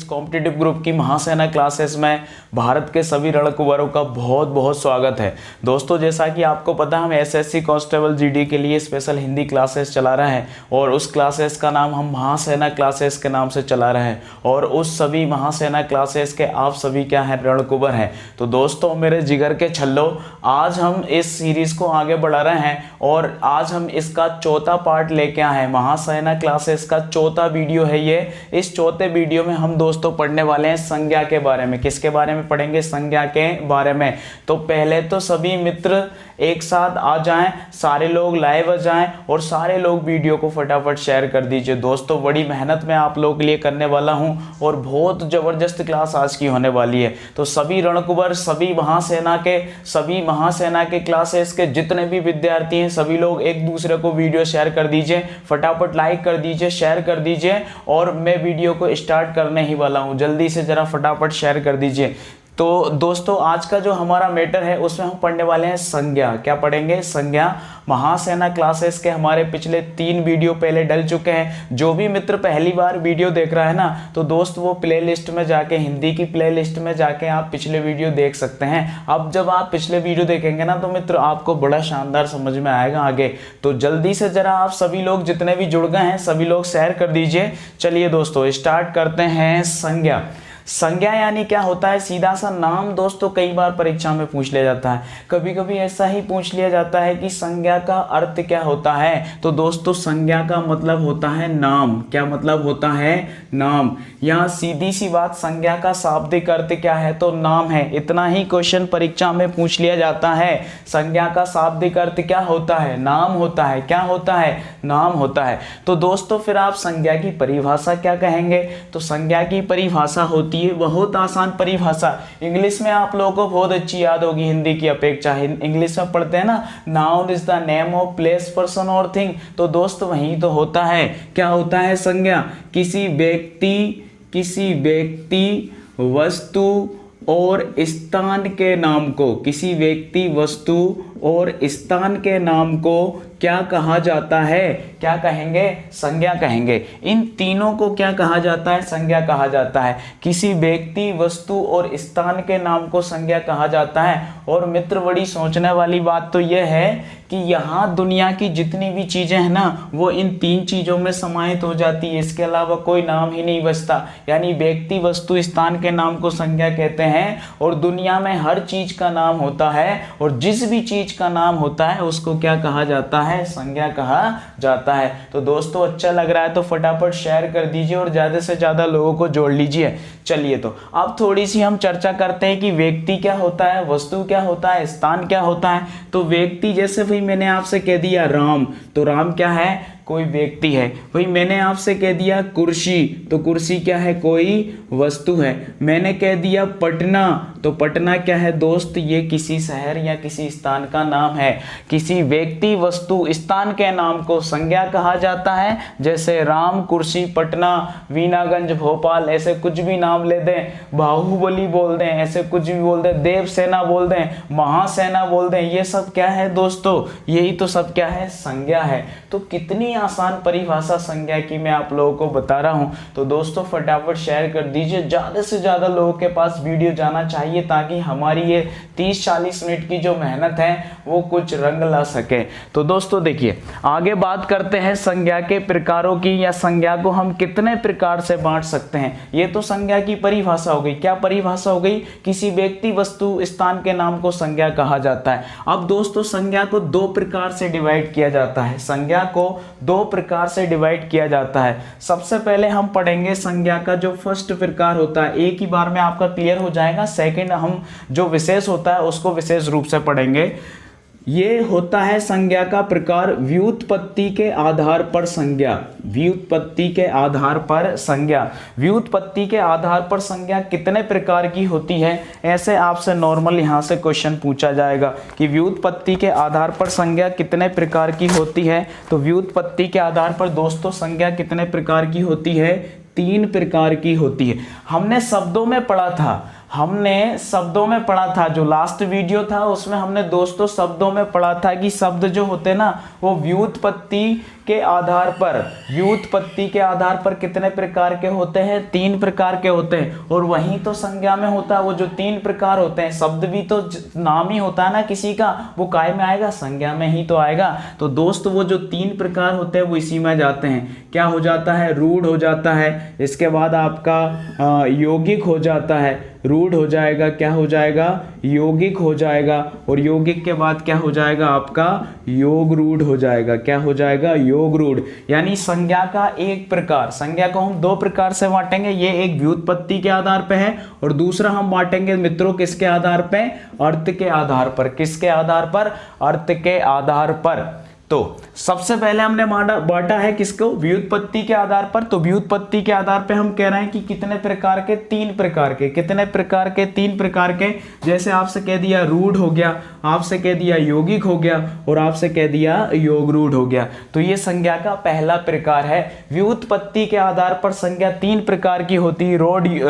Competitive group की महासेना classes में भारत के सभी रणकुमारों का बहुत बहुत स्वागत है। दोस्तों, जैसा कि आपको पता है, हम एसएससी कांस्टेबल जीडी के लिए स्पेशल हिंदी क्लासेस चला रहे हैं और उस क्लासेस का नाम हम महासेना क्लासेस के नाम से चला रहे हैं और उस सभी महासेना क्लासेस के आप सभी क्या हैं, रणकुमार हैं। तो दोस्तों मेरे जिगर के छल्लो, आज हम इस सीरीज़ को आगे बढ़ा रहे हैं और आज हम इसका चौथा पार्ट लेके आए हैं। महासेना क्लासेस का चौथा वीडियो है ये। इस चौथे वीडियो में हम दोस्तों पढ़ने वाले हैं संज्ञा के बारे में। किसके बारे में पढ़ेंगे? संज्ञा के बारे में। तो पहले तो सभी मित्र एक साथ आ जाएं, सारे लोग लाइव आ जाएं और सारे लोग वीडियो को फटाफट शेयर कर दीजिए। दोस्तों बड़ी मेहनत मैं आप लोगों के लिए करने वाला हूं और बहुत ज़बरदस्त क्लास आज की होने वाली है। तो सभी रणकुमार, सभी महासेना के क्लासेस के जितने भी विद्यार्थी हैं, सभी लोग एक दूसरे को वीडियो शेयर कर दीजिए, फटाफट लाइक कर दीजिए, शेयर कर दीजिए और मैं वीडियो को स्टार्ट करने ही वाला हूं। जल्दी से ज़रा फटाफट शेयर कर दीजिए। तो दोस्तों आज का जो हमारा मैटर है उसमें हम पढ़ने वाले हैं संज्ञा। क्या पढ़ेंगे? संज्ञा। महासेना क्लासेस के हमारे पिछले 3 वीडियो पहले डल चुके हैं। जो भी मित्र पहली बार वीडियो देख रहा है ना, तो दोस्त वो प्लेलिस्ट में जाके, हिंदी की प्लेलिस्ट में जाके आप पिछले वीडियो देख सकते हैं। अब जब आप पिछले वीडियो देखेंगे ना तो मित्र आपको बड़ा शानदार समझ में आएगा आगे। तो जल्दी से जरा आप सभी लोग जितने भी जुड़ गए हैं सभी लोग शेयर कर दीजिए। चलिए दोस्तों स्टार्ट करते हैं। संज्ञा। संज्ञा यानी क्या होता है? सीधा सा नाम। दोस्तों कई बार परीक्षा में पूछ लिया जाता है, कभी कभी ऐसा ही पूछ लिया जाता है कि संज्ञा का अर्थ क्या होता है। तो दोस्तों संज्ञा का मतलब होता है नाम। क्या मतलब होता है? नाम। यहाँ सीधी सी बात, संज्ञा का शाब्दिक अर्थ क्या है? तो नाम है। इतना ही क्वेश्चन परीक्षा में पूछ लिया जाता है। संज्ञा का शाब्दिक अर्थ क्या होता है? नाम होता है। क्या होता है? नाम होता है। तो दोस्तों फिर आप संज्ञा की परिभाषा क्या कहेंगे? तो संज्ञा की परिभाषा होती है, बहुत आसान परिभाषा, इंग्लिश में आप लोगों को बहुत अच्छी याद होगी हिंदी की अपेक्षा। इंग्लिश में पढ़ते हैं ना, noun is the name of place, person और थिंग। तो दोस्त वही तो होता है। क्या होता है संज्ञा? किसी व्यक्ति वस्तु और स्थान के नाम को, किसी व्यक्ति वस्तु और स्थान के नाम को क्या कहा जाता है? क्या कहेंगे? संज्ञा कहेंगे। इन तीनों को क्या कहा जाता है? संज्ञा कहा जाता है। किसी व्यक्ति वस्तु और स्थान के नाम को संज्ञा कहा जाता है। और मित्र बड़ी सोचने वाली बात तो यह है कि यहाँ दुनिया की जितनी भी चीजें हैं ना, वो इन 3 चीजों में समाहित हो जाती है। इसके अलावा कोई नाम ही नहीं बचता। यानी व्यक्ति वस्तु स्थान के नाम को संज्ञा कहते हैं और दुनिया में हर चीज का नाम होता है और जिस भी चीज का नाम होता है उसको क्या कहा जाता है? संज्ञा कहा जाता है। तो दोस्तों अच्छा लग रहा है तो फटाफट शेयर कर दीजिए और ज्यादा से ज्यादा लोगों को जोड़ लीजिए। चलिए तो अब थोड़ी सी हम चर्चा करते हैं कि व्यक्ति क्या होता है, वस्तु क्या होता है, स्थान क्या होता है। तो व्यक्ति, जैसे भाई मैंने आपसे कह दिया राम, तो राम क्या है? कोई व्यक्ति है। भाई मैंने आपसे कह दिया कुर्सी, तो कुर्सी क्या है? कोई वस्तु है। मैंने कह दिया पटना, तो पटना क्या है दोस्त? ये किसी शहर या किसी स्थान का नाम है। किसी व्यक्ति वस्तु स्थान के नाम को संज्ञा कहा जाता है। जैसे राम, कुर्सी, पटना, वीनागंज, भोपाल, ऐसे कुछ भी नाम ले दें, बाहुबली बोल दें, ऐसे कुछ भी बोल दें, देवसेना बोल दें, महासेना बोल दें, ये सब क्या है दोस्तों? यही तो सब क्या है? संज्ञा है। तो कितनी आसान परिभाषा संज्ञा की मैं आप लोगों को बता रहा हूं। तो दोस्तों फटाफट शेयर कर दीजिए, ज्यादा से ज्यादा लोगों के पास वीडियो जाना चाहिए ताकि हमारी ये 30-40 मिनट की जो मेहनत है वो कुछ रंग ला सके। तो दोस्तों देखिए आगे बात करते हैं संज्ञा के प्रकारों की, या संज्ञा को हम कितने प्रकार से बांट सकते हैं। ये तो संज्ञा की परिभाषा हो गई। क्या परिभाषा हो गई? किसी व्यक्ति वस्तु स्थान के नाम को संज्ञा कहा जाता है। अब दोस्तों संज्ञा को 2 प्रकार से डिवाइड किया जाता है। संज्ञा को 2 प्रकार से डिवाइड किया जाता है। सबसे पहले हम पढ़ेंगे संज्ञा का जो फर्स्ट प्रकार होता है, एक ही बार में आपका क्लियर हो जाएगा। सेकंड हम जो विशेष होता है उसको विशेष रूप से पढ़ेंगे। ये होता है संज्ञा का प्रकार व्युत्पत्ति के आधार पर संज्ञा। व्युत्पत्ति के आधार पर संज्ञा। व्युत्पत्ति के आधार पर संज्ञा कितने प्रकार की होती है? ऐसे आपसे नॉर्मल यहाँ से क्वेश्चन पूछा जाएगा कि व्युत्पत्ति के आधार पर संज्ञा कितने प्रकार की होती है। तो व्युत्पत्ति के आधार पर दोस्तों संज्ञा कितने प्रकार की होती है? 3 प्रकार की होती है। हमने शब्दों में पढ़ा था, हमने शब्दों में पढ़ा था, जो लास्ट वीडियो था उसमें हमने दोस्तों शब्दों में पढ़ा था कि शब्द जो होते हैं ना वो व्युत्पत्ति के आधार पर, व्युत्पत्ति के आधार पर कितने प्रकार के होते हैं, 3 प्रकार के होते हैं। और वहीं तो संज्ञा में होता है वो जो 3 प्रकार होते हैं। शब्द भी तो नाम ही होता है ना किसी का, वो काय में आएगा, संज्ञा में ही तो आएगा। तो दोस्त वो जो 3 प्रकार होते हैं वो इसी में जाते हैं। क्या हो जाता है, रूढ़ हो जाता है, इसके बाद आपका यौगिक हो जाता है, रूढ़ हो जाएगा, क्या हो जाएगा, यौगिक हो जाएगा, और यौगिक के बाद क्या हो जाएगा आपका, योग रूढ़ हो जाएगा। क्या हो जाएगा, योग रूढ़। यानी संज्ञा का एक प्रकार, संज्ञा को हम 2 प्रकार से बांटेंगे, ये एक व्युत्पत्ति के आधार पे है और दूसरा हम बांटेंगे मित्रों किसके आधार पे, अर्थ के आधार पर। किसके आधार पर, अर्थ के आधार पर। तो सबसे पहले हमने बांटा है किसको, व्युत्पत्ति के आधार पर। तो व्युत्पत्ति के आधार पे हम कह रहे हैं कि कितने प्रकार के, 3 प्रकार के। कितने प्रकार के, 3 प्रकार के। जैसे आपसे कह दिया रूढ़ हो गया, आपसे कह दिया यौगिक हो गया और आपसे कह दिया योग रूढ़ हो गया। तो ये संज्ञा का पहला प्रकार है। व्युत्पत्ति के आधार पर संज्ञा 3 प्रकार की होती है,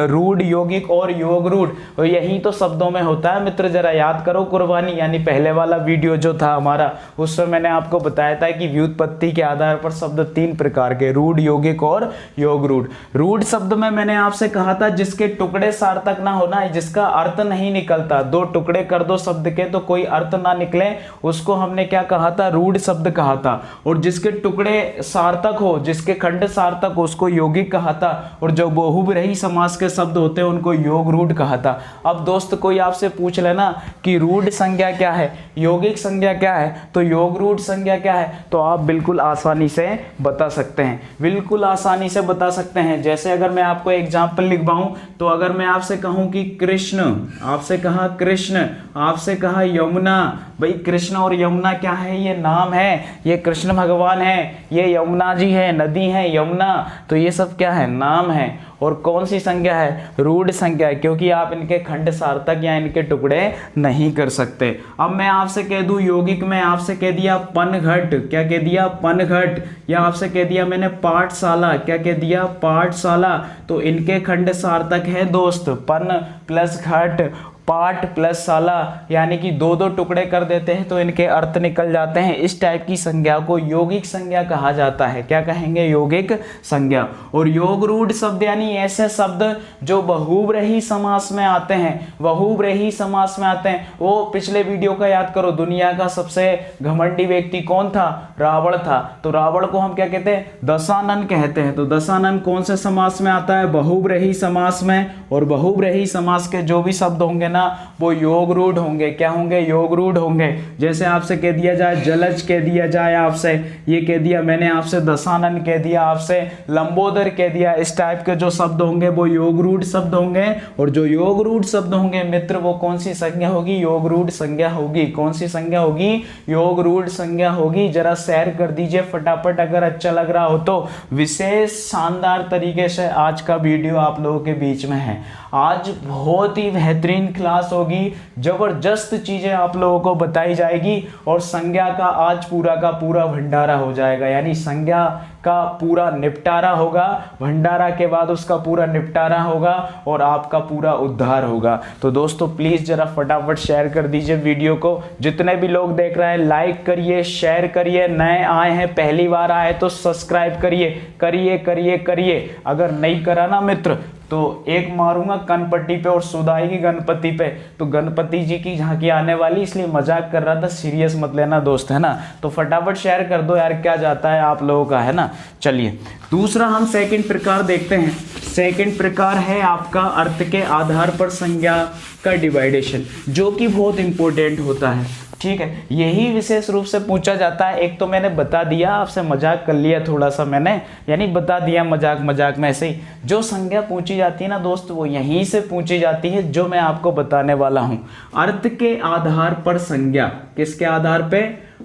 रूढ़, यौगिक और योग रूढ़। और यही तो शब्दों में होता है मित्र, जरा याद करो कुर्बानी, यानी पहले वाला वीडियो जो था हमारा उसमें मैंने आपको बताया था कि व्युत्पत्ति के आधार पर शब्द 3 प्रकार के, रूढ़, यौगिक और योग रूढ़। रूढ़ शब्द में मैंने आपसे कहा था जिसके टुकड़े सार्थक ना होना, जिसका अर्थ नहीं निकलता। 2 टुकड़े कर दो शब्द के तो कोई अर्थ ना निकले, उसको हमने क्या कहा था, रूढ़ शब्द कहा था। और जिसके टुकड़े सार्थक हो, जिसके खंड सार्थक हो, उसको यौगिक कहा था। और जो बहुब्रीहि समास के शब्द होते हैं उनको योग रूढ़ कहा था। अब दोस्त कोई आपसे पूछ लेना कि रूढ़ संज्ञा क्या है, यौगिक संज्ञा क्या है, तो योग रूढ़ संज्ञा क्या है, तो आप बिल्कुल आसानी से बता सकते हैं, बिल्कुल आसानी से बता सकते हैं। जैसे अगर मैं आपको एग्जाम्पल लिखवाऊं तो अगर मैं आपसे कहूं कि कृष्ण, आपसे कहा कृष्ण, आपसे कहा यमुना, भाई कृष्ण और यमुना क्या है, ये नाम है, ये कृष्ण भगवान है, ये यमुना जी है, नदी है यमुना, तो ये सब क्या है, नाम है। और कौन सी संज्ञा है, रूढ़ संज्ञा है, क्योंकि आप इनके खंड सार्थक या इनके टुकड़े नहीं कर सकते। अब मैं आपसे कह दूं यौगिक में, आपसे कह दिया पनघट, क्या कह दिया, पनघट, या आपसे कह दिया मैंने पाठशाला, क्या कह दिया, पाठशाला, तो इनके खंड सार्थक है दोस्त, पन प्लस घट, पाठ प्लस शाला, यानी कि 2-2 टुकड़े कर देते हैं तो इनके अर्थ निकल जाते हैं। इस टाइप की संज्ञा को यौगिक संज्ञा कहा जाता है। क्या कहेंगे, यौगिक संज्ञा। और योग रूढ़ शब्द यानी ऐसे शब्द जो बहुब्रीहि समास में आते हैं, बहुब्रीहि समास में आते हैं। वो पिछले वीडियो का याद करो, दुनिया का सबसे घमंडी व्यक्ति कौन था, रावण था। तो रावण को हम क्या कहते हैं, दशानन कहते हैं। तो दशानन कौन से समास में आता है, बहुब्रीहि समास में। और बहुब्रीहि समास के जो भी शब्द होंगे वो योग रूढ़ होंगे। क्या होंगे, योग रूढ़ होंगे। जैसे आपसे कह दिया जाए जलज, कह दिया जाए आपसे, ये कह दिया मैंने आपसे दशानन, कह दिया आपसे लंबोदर, कह दिया, इस टाइप के जो शब्द होंगे वो योग रूढ़ शब्द होंगे। और जो योग रूढ़ शब्द होंगे मित्र वो कौन सी संज्ञा होगी, योग रूढ़ संज्ञा होगी। कौन सी संज्ञा होगी, योग रूढ़ संज्ञा होगी। जरा शेयर कर दीजिए फटाफट अगर अच्छा लग रहा हो तो। विशेष शानदार तरीके से आज का वीडियो आप लोगों के बीच में है। आज बहुत ही बेहतरीन क्लास होगी, जबरदस्त चीजें आप लोगों को बताई जाएगी और संज्ञा का आज पूरा का पूरा भंडारा हो जाएगा। यानी संज्ञा का पूरा निपटारा होगा, भंडारा के बाद उसका पूरा निपटारा होगा और आपका पूरा उद्धार होगा। तो दोस्तों प्लीज जरा फटाफट शेयर कर दीजिए वीडियो को। जितने भी लोग देख रहे हैं लाइक करिए, शेयर करिए, नए आए हैं, पहली बार आए तो सब्सक्राइब करिए, करिए करिए करिए। अगर नहीं करा ना मित्र तो एक मारूंगा कनपट्टी पे और सुधाएगी गणपति पे। तो गणपति जी की झांकी आने वाली, इसलिए मजाक कर रहा था, सीरियस मत लेना दोस्त, है ना। तो फटाफट शेयर कर दो यार, क्या जाता है आप लोगों का, है ना। चलिए दूसरा हम सेकंड प्रकार देखते हैं। सेकंड प्रकार है आपका अर्थ के आधार पर संज्ञा का डिवाइडेशन, जो कि बहुत इंपॉर्टेंट होता है। ठीक है, यही विशेष रूप से पूछा जाता है। एक तो मैंने बता दिया, आपसे मजाक कर लिया थोड़ा सा मैंने, यानी बता दिया मजाक मजाक में ऐसे ही। जो संज्ञा पूछी जाती है ना दोस्त वो यहीं से पूछी जाती है जो मैं आपको बताने वाला हूं। अर्थ के आधार पर संज्ञा, किसके आधार पे,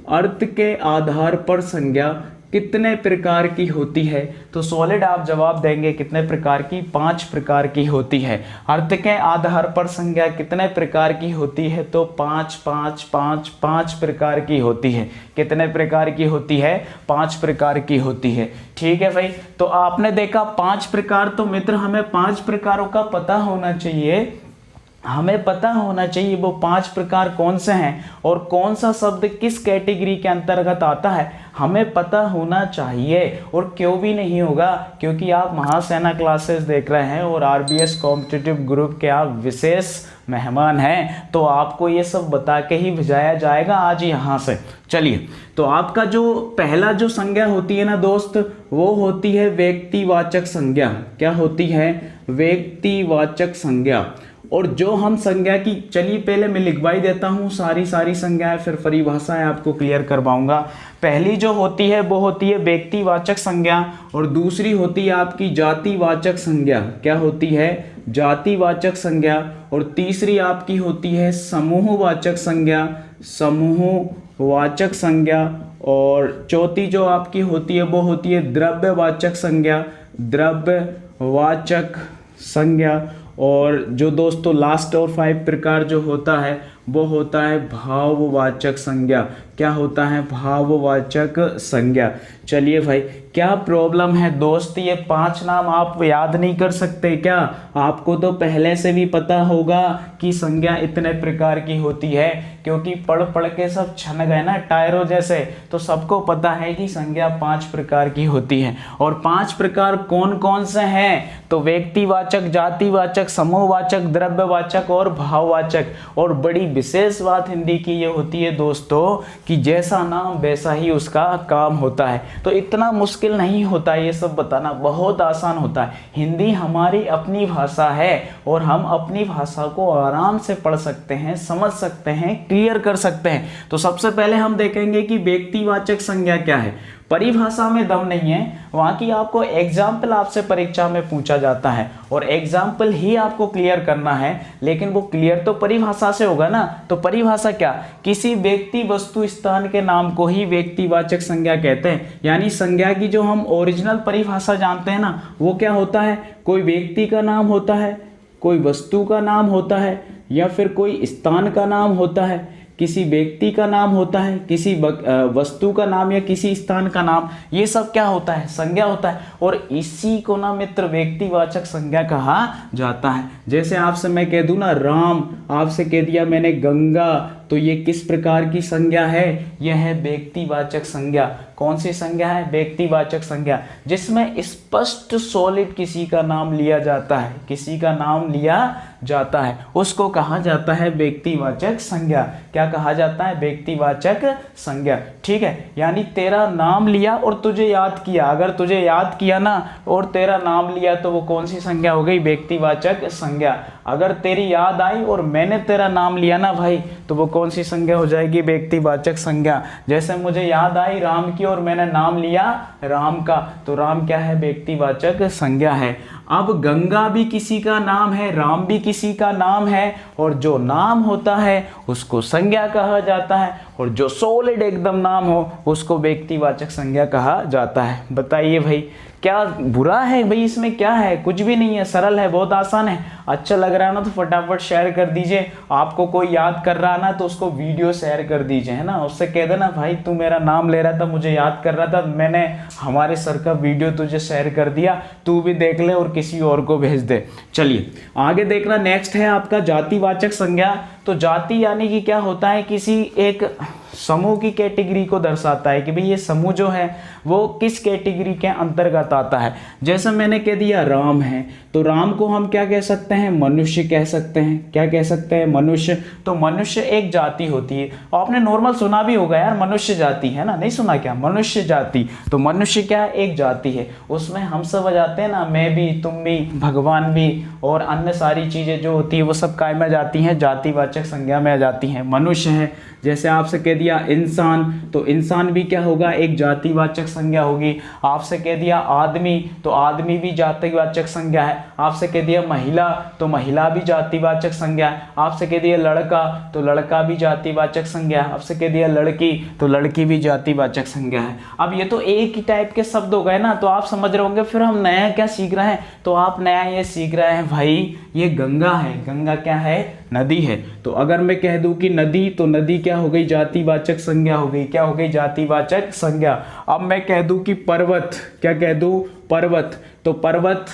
अर्थ के आधार पर संज्ञा कितने प्रकार की होती है। तो सॉलिड आप जवाब देंगे कितने प्रकार की, 5 प्रकार की होती है। अर्थ के आधार पर संज्ञा कितने प्रकार की होती है, तो 5 प्रकार की होती है। कितने प्रकार की होती है, 5 प्रकार की होती है। ठीक है भाई, तो आपने देखा 5 प्रकार, तो मित्र हमें 5 प्रकारों का पता होना चाहिए हमें पता होना चाहिए वो 5 प्रकार कौन से हैं और कौन सा शब्द किस कैटेगरी के अंतर्गत आता है, हमें पता होना चाहिए। और क्यों भी नहीं होगा, क्योंकि आप महासेना क्लासेस देख रहे हैं और आरबीएस कॉम्पिटिटिव ग्रुप के आप विशेष मेहमान हैं, तो आपको ये सब बता के ही भेजाया जाएगा आज यहाँ से। चलिए, तो आपका जो पहला जो संज्ञा होती है ना दोस्त, वो होती है व्यक्तिवाचक संज्ञा। क्या होती है? व्यक्तिवाचक संज्ञा। और जो हम संज्ञा की, चलिए पहले मैं लिखवा ही देता हूँ सारी संज्ञाएं, फिर परिभाषाएं आपको क्लियर करवाऊंगा। पहली जो होती है वो होती है व्यक्तिवाचक संज्ञा, और दूसरी होती है आपकी जातिवाचक संज्ञा। क्या होती है? जातिवाचक संज्ञा। और तीसरी आपकी होती है समूहवाचक संज्ञा, समूहवाचक संज्ञा। और चौथी जो आपकी होती है वो होती है द्रव्यवाचक संज्ञा, द्रव्यवाचक संज्ञा। और जो दोस्तों लास्ट और 5 प्रकार जो होता है वो होता है भाववाचक संज्ञा। क्या होता है? भाववाचक संज्ञा। चलिए भाई, क्या प्रॉब्लम है दोस्त, ये 5 नाम आप याद नहीं कर सकते क्या? आपको तो पहले से भी पता होगा कि संज्ञा इतने प्रकार की होती है, क्योंकि पढ़ पढ़ के सब छन गए ना टायरों जैसे, तो सबको पता है कि संज्ञा 5 प्रकार की होती है। और 5 प्रकार कौन कौन से हैं? तो व्यक्तिवाचक, जातिवाचक, समूहवाचक, द्रव्यवाचक और भाववाचक। और बड़ी विशेष बात हिंदी की ये होती है दोस्तों कि जैसा नाम वैसा ही उसका काम होता है। तो इतना मुश्किल नहीं होता, ये सब बताना बहुत आसान होता है। हिंदी हमारी अपनी भाषा है और हम अपनी भाषा को आराम से पढ़ सकते हैं, समझ सकते हैं, क्लियर कर सकते हैं। तो सबसे पहले हम देखेंगे कि व्यक्तिवाचक संज्ञा क्या है। परिभाषा में दम नहीं है, वहाँ की आपको एग्जाम्पल आपसे परीक्षा में पूछा जाता है और एग्जाम्पल ही आपको क्लियर करना है, लेकिन वो क्लियर तो परिभाषा से होगा ना। तो परिभाषा क्या? किसी व्यक्ति, वस्तु, स्थान के नाम को ही व्यक्तिवाचक संज्ञा कहते हैं। यानी संज्ञा की जो हम ओरिजिनल परिभाषा जानते हैं ना, वो क्या होता है? कोई व्यक्ति का नाम होता है, कोई वस्तु का नाम होता है, या फिर कोई स्थान का नाम होता है, किसी व्यक्ति का नाम होता है, किसी वस्तु का नाम या किसी स्थान का नाम, ये सब क्या होता है? संज्ञा होता है। और इसी को ना मित्र व्यक्तिवाचक संज्ञा कहा जाता है। जैसे आपसे मैं कह दूं ना राम, आपसे कह दिया मैंने गंगा, तो ये किस प्रकार की संज्ञा है? यह है व्यक्तिवाचक संज्ञा। कौन सी संज्ञा है? व्यक्तिवाचक संज्ञा, जिसमें स्पष्ट सॉलिड किसी का नाम लिया जाता है, किसी का नाम लिया जाता है, उसको कहा जाता है व्यक्तिवाचक संज्ञा। क्या कहा जाता है? व्यक्तिवाचक संज्ञा। ठीक है, यानी तेरा नाम लिया और तुझे याद किया, अगर तुझे याद किया ना और तेरा नाम लिया तो वो कौन सी संज्ञा हो गई? व्यक्तिवाचक संज्ञा। अगर तेरी याद आई और मैंने तेरा नाम लिया ना भाई, तो वो कौन सी संज्ञा हो जाएगी? व्यक्तिवाचक संज्ञा। जैसे मुझे याद आई राम की और मैंने नाम लिया राम का, तो राम क्या है? व्यक्तिवाचक संज्ञा है। अब गंगा भी किसी का नाम है, राम भी किसी का नाम है, और जो नाम होता है उसको संज्ञा कहा जाता है, और जो सॉलिड एकदम नाम हो उसको व्यक्तिवाचक संज्ञा कहा जाता है। बताइए भाई, क्या बुरा है भाई? इसमें क्या है? कुछ भी नहीं है, सरल है, बहुत आसान है। अच्छा लग रहा है ना तो फटाफट शेयर कर दीजिए। आपको कोई याद कर रहा है ना तो उसको वीडियो शेयर कर दीजिए, है ना। उससे कह देना भाई तू मेरा नाम ले रहा था, मुझे याद कर रहा था, मैंने हमारे सर का वीडियो तुझे शेयर कर दिया, तू भी देख ले और किसी और को भेज दे। चलिए आगे देखना, नेक्स्ट है आपका जातिवाचक संज्ञा। तो जाति यानी कि क्या होता है? किसी एक समूह की कैटेगरी को दर्शाता है कि भाई ये समूह जो है वो किस कैटेगरी के अंतर्गत आता है। जैसे मैंने कह दिया राम है, तो राम को हम क्या कह सकते हैं? मनुष्य कह सकते हैं। क्या कह सकते हैं? मनुष्य। तो मनुष्य एक जाति होती है। आपने नॉर्मल सुना भी होगा यार, मनुष्य जाति, है ना, नहीं सुना क्या? मनुष्य जाति। तो मनुष्य क्या? एक जाति है। उसमें हम सब आ जाते हैं ना, मैं भी, तुम भी, भगवान भी, और अन्य सारी चीजें जो होती है वो सब काय में जाती हैं? जातिवाचक संज्ञा में आ जाती हैं। मनुष्य है, जैसे आपसे कह दिया इंसान, तो इंसान भी क्या होगा? एक जातिवाचक संज्ञा होगी। आपसे कह दिया आदमी, तो आदमी भी जातिवाचक संज्ञा है। आपसे कह दिया महिला, तो महिला भी जातिवाचक संज्ञा है। आपसे कह दिया लड़का, तो लड़का भी जातिवाचक संज्ञा है। आपसे कह दिया लड़की, तो लड़की भी जातिवाचक संज्ञा है। अब ये तो एक ही टाइप के शब्द हो गए ना, तो आप समझ रहे होंगे फिर हम नया क्या सीख रहे हैं। तो आप नया ये सीख रहे हैं भाई, ये गंगा है। गंगा क्या है? नदी है। तो अगर मैं कह दूं कि नदी, तो नदी क्या हो गई? जातिवाचक संज्ञा हो गई। क्या हो गई? जातिवाचक संज्ञा। अब मैं कह दूं कि पर्वत, क्या कह दूं? पर्वत, तो पर्वत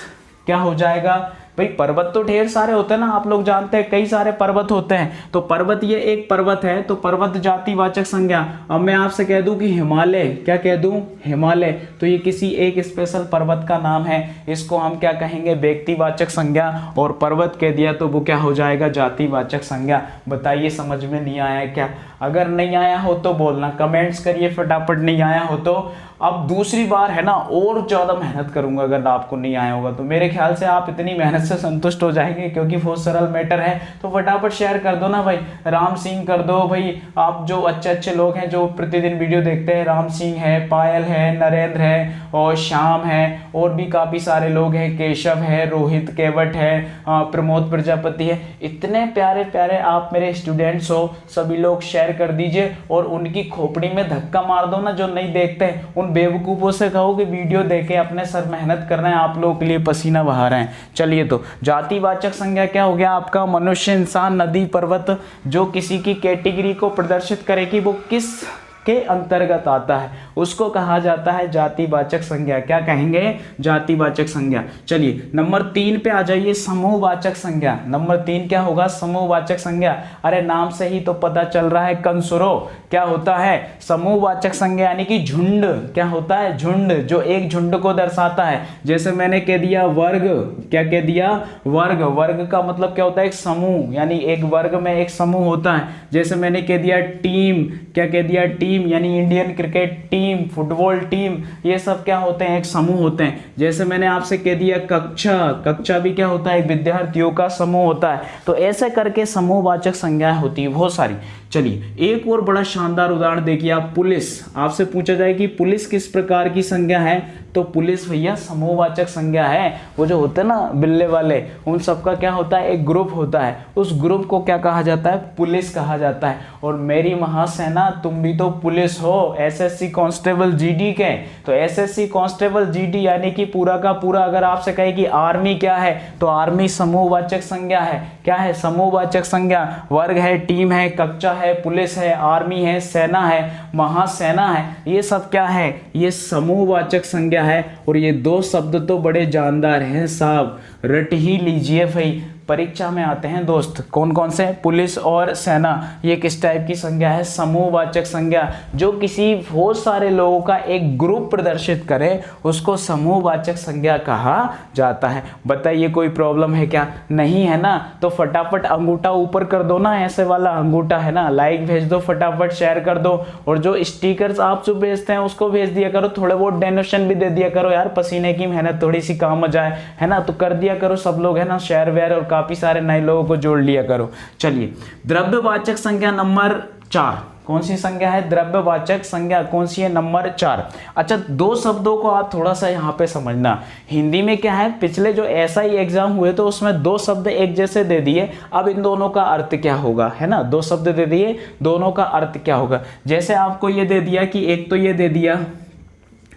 क्या हो जाएगा? भाई पर्वत तो ढेर सारे होते हैं ना, आप लोग जानते हैं कई सारे पर्वत होते हैं। तो पर्वत, ये एक पर्वत है, तो पर्वत जातिवाचक संज्ञा। अब मैं आपसे कह दूं कि हिमालय, क्या कह दूं, हिमालय, तो ये किसी एक स्पेशल पर्वत का नाम है, इसको हम क्या कहेंगे, व्यक्तिवाचक संज्ञा। और पर्वत कह दिया तो वो क्या हो जाएगा, जातिवाचक संज्ञा। बताइए समझ में नहीं आया क्या? अगर नहीं आया हो तो बोलना, कमेंट्स करिए फटाफट, नहीं आया हो तो। अब दूसरी बार है ना और ज़्यादा मेहनत करूंगा, अगर आपको नहीं आया होगा तो मेरे ख्याल से आप इतनी मेहनत से संतुष्ट हो जाएंगे, क्योंकि बहुत सरल मैटर है। तो फटाफट शेयर कर दो ना भाई, राम सिंह कर दो भाई, आप जो अच्छे अच्छे लोग हैं जो प्रतिदिन वीडियो देखते हैं, राम सिंह है, पायल है, नरेंद्र है और श्याम है, और भी काफ़ी सारे लोग हैं, केशव है, रोहित केवट है, प्रमोद प्रजापति है, इतने प्यारे प्यारे आप मेरे स्टूडेंट्स हो, सभी लोग शेयर कर दीजिए। और उनकी खोपड़ी में धक्का मार दो ना जो नहीं देखते हैं, उन बेवकूफ़ों से कहो कि वीडियो देखे अपने सर मेहनत कर रहे हैं, आप लोगों के लिए पसीना बहा रहे हैं। चलिए, तो जातिवाचक संज्ञा क्या हो गया आपका, मनुष्य, इंसान, नदी, पर्वत, जो किसी की कैटेगरी को प्रदर्शित करे कि वो किस के अंतर्गत आता है, उसको कहा जाता है जातिवाचक संज्ञा। क्या कहेंगे, जातिवाचक संज्ञा। चलिए नंबर 3 पे आ जाइए, समूहवाचक संज्ञा। नंबर 3 क्या होगा, समूहवाचक संज्ञा। अरे नाम से ही तो पता चल रहा है, कंसुरो क्या होता है, समूहवाचक संज्ञा, यानी कि झुंड। क्या होता है, झुंड, जो एक झुंड को दर्शाता है। जैसे मैंने कह दिया वर्ग, क्या कह दिया, वर्ग। वर्ग का मतलब क्या होता है, एक समूह, यानी एक वर्ग में एक समूह होता है। जैसे मैंने कह दिया टीम, क्या कह दिया, टीम, यानी Indian cricket team, football team, ये सब क्या होते हैं, एक समूह होते हैं। जैसे मैंने आपसे कह दिया कक्षा, कक्षा भी क्या होता है, विद्यार्थियों का समूह होता है। तो ऐसे करके समूहवाचक संज्ञाएं होती है बहुत सारी। चलिए एक और बड़ा शानदार उदाहरण देखिए आप, पुलिस। आपसे पूछा जाए कि पुलिस किस प्रकार की संज्ञा है, तो पुलिस भैया समूहवाचक संज्ञा है। वो जो होते हैं ना बिल्ले वाले, उन सबका क्या होता है, एक ग्रुप होता है, उस ग्रुप को क्या कहा जाता है, पुलिस कहा जाता है। और मेरी महासेना, तुम भी तो पुलिस हो, एसएससी कांस्टेबल जीडी के। तो एसएससी कांस्टेबल जीडी यानी कि पूरा का पूरा, अगर आपसे कहे कि आर्मी क्या है, तो आर्मी समूहवाचक संज्ञा है। क्या है, समूहवाचक संज्ञा। वर्ग है, टीम है, कक्षा है, पुलिस है, आर्मी है, सेना है, महासेना है, ये सब क्या है, ये समूहवाचक संज्ञा है। और ये दो शब्द तो बड़े जानदार हैं साहब, रट ही लीजिए भाई, परीक्षा में आते हैं दोस्त। कौन कौन से, पुलिस और सेना, ये किस टाइप की संज्ञा है, समूहवाचक संज्ञा। जो किसी बहुत सारे लोगों का एक ग्रुप प्रदर्शित करे, उसको समूहवाचक संज्ञा कहा जाता है। बताइए कोई प्रॉब्लम है क्या, नहीं है ना? तो फटाफट अंगूठा ऊपर कर दो ना, ऐसे वाला अंगूठा है ना, लाइक भेज दो, फटाफट शेयर कर दो। और जो स्टिकर्स आप जो भेजते हैं उसको भेज दिया करो, थोड़े बहुत डोनेशन भी दे दिया करो यार, पसीने की मेहनत थोड़ी सी काम आ जाए, है ना? तो कर दिया करो सब लोग, है ना, शेयर वेयर, और काफी सारे नए लोगों को जोड़ लिया करो। चलिए द्रव्यवाचक संज्ञा नंबर 4, कौन सी संज्ञा है, द्रव्यवाचक संज्ञा कौन सी है, नंबर 4। अच्छा, दो शब्दों को आप थोड़ा सा यहाँ पे समझना। हिंदी में क्या है, पिछले जो SI एग्जाम हुए तो उसमें दो शब्द एक जैसे दे दिए, अब इन दोनों का अर्थ क्या होगा, है ना? दो शब्द दे दिए, दोनों का अर्थ क्या होगा। जैसे आपको ये दे दिया कि एक तो ये दे दिया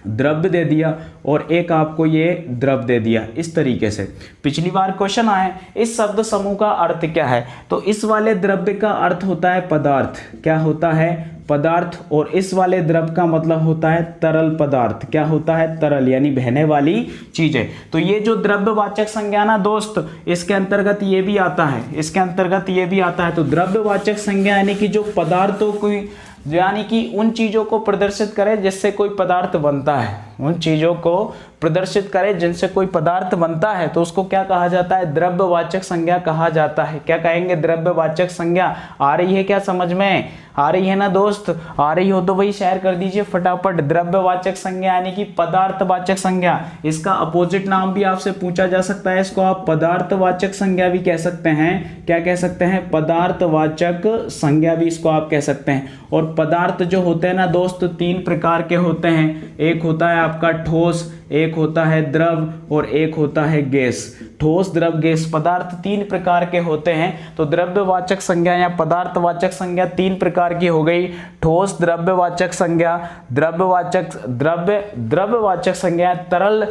द्रव्य दे दिया, और एक आपको ये द्रव दे दिया, इस तरीके से। पिछली बार क्वेश्चन आए, इस शब्द समूह का अर्थ क्या है, तो इस वाले द्रव्य का अर्थ होता है पदार्थ। क्या होता है, पदार्थ। और इस वाले द्रव का मतलब होता है तरल पदार्थ। क्या होता है, तरल, यानी बहने वाली चीजें। तो ये जो द्रव्यवाचक संज्ञा ना दोस्त, इसके अंतर्गत ये भी आता है, इसके अंतर्गत ये भी आता है। तो द्रव्यवाचक संज्ञा यानी कि जो पदार्थों को, यानी कि उन चीजों को प्रदर्शित करे जिससे कोई पदार्थ बनता है, उन चीजों को प्रदर्शित करे जिनसे कोई पदार्थ बनता है, तो उसको क्या कहा जाता है, द्रव्यवाचक संज्ञा कहा जाता है। क्या कहेंगे, द्रव्यवाचक संज्ञा। आ रही है क्या समझ में, आ रही है ना दोस्त? आ रही हो तो वही शेयर कर दीजिए फटाफट। द्रव्यवाचक संज्ञा यानी कि पदार्थवाचक संज्ञा। इसका अपोजिट नाम भी आपसे पूछा जा सकता है, इसको आप पदार्थवाचक संज्ञा भी कह सकते हैं। क्या कह सकते हैं, पदार्थवाचक संज्ञा भी इसको आप कह सकते हैं। और पदार्थ जो होते हैं ना दोस्त, 3 प्रकार के होते हैं। एक होता है आपका ठोस, एक होता है द्रव, और एक होता है गैस। ठोस, द्रव, गैस, पदार्थ 3 प्रकार के होते हैं। तो द्रव्यवाचक संज्ञा या पदार्थवाचक संज्ञा 3 प्रकार की हो गई। ठोस द्रव्यवाचक संज्ञा, द्रव्यवाचक संज्ञा, तरल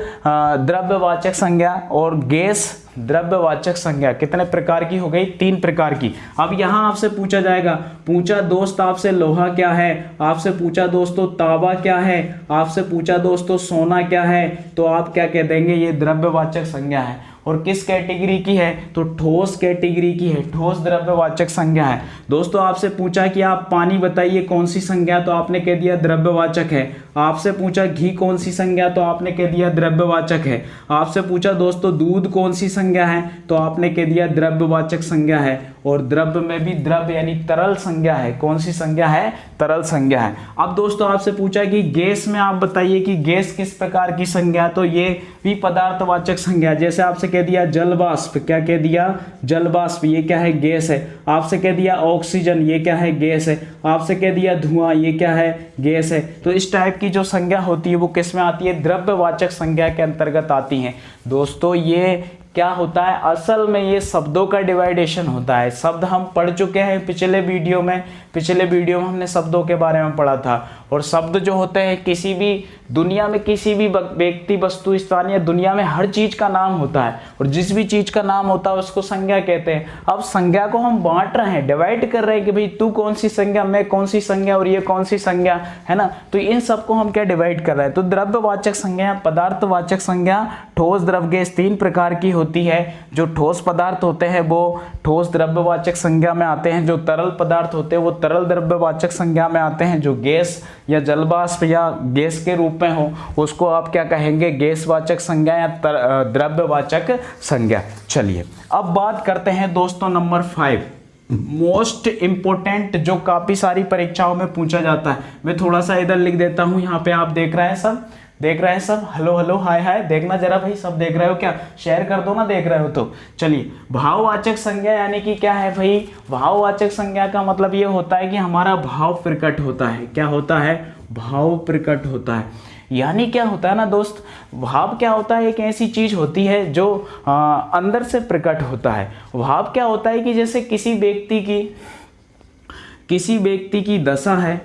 द्रव्यवाचक संज्ञा, और गैस द्रव्यवाचक संज्ञा। कितने प्रकार की हो गई, 3 प्रकार की। अब यहां आपसे पूछा जाएगा, पूछा दोस्त आपसे लोहा क्या है, आपसे पूछा दोस्तों तांबा क्या है, आपसे पूछा दोस्तों सोना क्या है, तो आप क्या कह देंगे, ये द्रव्यवाचक संज्ञा है। और किस कैटेगरी की है, तो ठोस कैटेगरी की है, ठोस द्रव्यवाचक संज्ञा है। दोस्तों आपसे पूछा कि आप पानी बताइए कौन सी संज्ञा, तो आपने कह दिया द्रव्यवाचक है। आपसे पूछा घी कौन सी संज्ञा, तो आपने कह दिया द्रव्यवाचक है। आपसे पूछा दोस्तों दूध कौन सी संज्ञा है, तो आपने कह दिया द्रव्यवाचक संज्ञा है। और द्रव्य में भी द्रव्य यानी तरल संज्ञा है, कौन सी संज्ञा है, तरल संज्ञा है। अब दोस्तों आपसे पूछा कि गैस में आप बताइए कि गैस किस प्रकार की संज्ञा, तो ये भी पदार्थवाचक संज्ञा। जैसे आपसे कह दिया जलवाष्प, क्या कह दिया, जलवाष्प, ये क्या है, गैस है। आपसे कह दिया ऑक्सीजन, ये क्या है, गैस है। आपसे कह दिया धुआं, ये क्या है, गैस है। तो इस टाइप की जो संज्ञा होती है वो किस में आती है, द्रव्यवाचक संज्ञा के अंतर्गत आती है। दोस्तों ये क्या होता है, असल में ये शब्दों का डिवाइडेशन होता है। शब्द हम पढ़ चुके हैं पिछले वीडियो में हमने शब्दों के बारे में पढ़ा था। और शब्द जो होते हैं किसी भी दुनिया में, किसी भी व्यक्ति, वस्तु, स्थान या दुनिया में हर चीज का नाम होता है। और जिस भी चीज का नाम होता है उसको संज्ञा कहते हैं। अब संज्ञा को हम बांट रहे हैं, डिवाइड कर रहे हैं कि भाई तू कौन सी संज्ञा, मैं कौन सी संज्ञा और ये कौन सी संज्ञा, है ना। तो इन सबको हम क्या डिवाइड कर रहे हैं। तो द्रव्यवाचक संज्ञा, पदार्थवाचक संज्ञा, ठोस, द्रव, गैस, 3 प्रकार की होती है। जो ठोस पदार्थ होते हैं वो ठोस द्रव्यवाचक संज्ञा में आते हैं। जो तरल पदार्थ होते हैं वो तरल द्रव्यवाचक संज्ञा में आते हैं। जो गैस या जलवाष्प या गैस के रूप में हो उसको आप क्या कहेंगे, गैसवाचक संज्ञा या द्रव्यवाचक संज्ञा। चलिए अब बात करते हैं दोस्तों नंबर 5, मोस्ट इंपोर्टेंट, जो काफी सारी परीक्षाओं में पूछा जाता है। मैं थोड़ा सा इधर लिख देता हूं, यहाँ पे आप देख रहे हैं सब, देख रहे हैं सब, हेलो हेलो हाय हाय, देखना जरा भाई, सब देख रहे हो क्या, शेयर कर दो ना देख रहे हो तो। चलिए भाववाचक संज्ञा यानी कि क्या है भाई, भाववाचक संज्ञा का मतलब ये होता है कि हमारा भाव प्रकट होता है। क्या होता है, भाव प्रकट होता है। यानी क्या होता है ना दोस्त, भाव क्या होता है, एक ऐसी चीज होती है जो अंदर से प्रकट होता है। भाव क्या होता है कि जैसे किसी व्यक्ति की दशा है,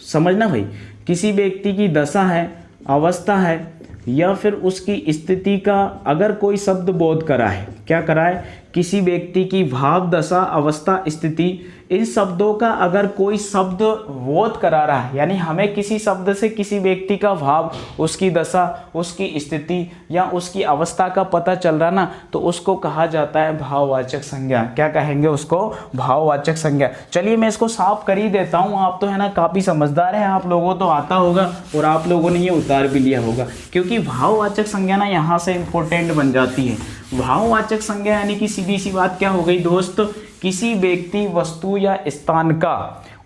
समझना भाई, किसी व्यक्ति की दशा है, अवस्था है, या फिर उसकी स्थिति का अगर कोई शब्द बोध कराए, क्या कराए, किसी व्यक्ति की भाव, दशा, अवस्था, स्थिति, इन शब्दों का अगर कोई शब्द बोध करा रहा है, यानी हमें किसी शब्द से किसी व्यक्ति का भाव, उसकी दशा, उसकी स्थिति या उसकी अवस्था का पता चल रहा ना, तो उसको कहा जाता है भाववाचक संज्ञा। क्या कहेंगे उसको, भाववाचक संज्ञा। चलिए मैं इसको साफ कर ही देता हूँ, आप तो है ना काफ़ी समझदार हैं, आप लोगों तो आता होगा और आप लोगों ने ये उतार भी लिया होगा, क्योंकि भाववाचक संज्ञा ना यहाँ से इंपॉर्टेंट बन जाती है। भाववाचक संज्ञा यानी कि सीधी सी बात क्या हो गई दोस्त, किसी व्यक्ति, वस्तु या स्थान का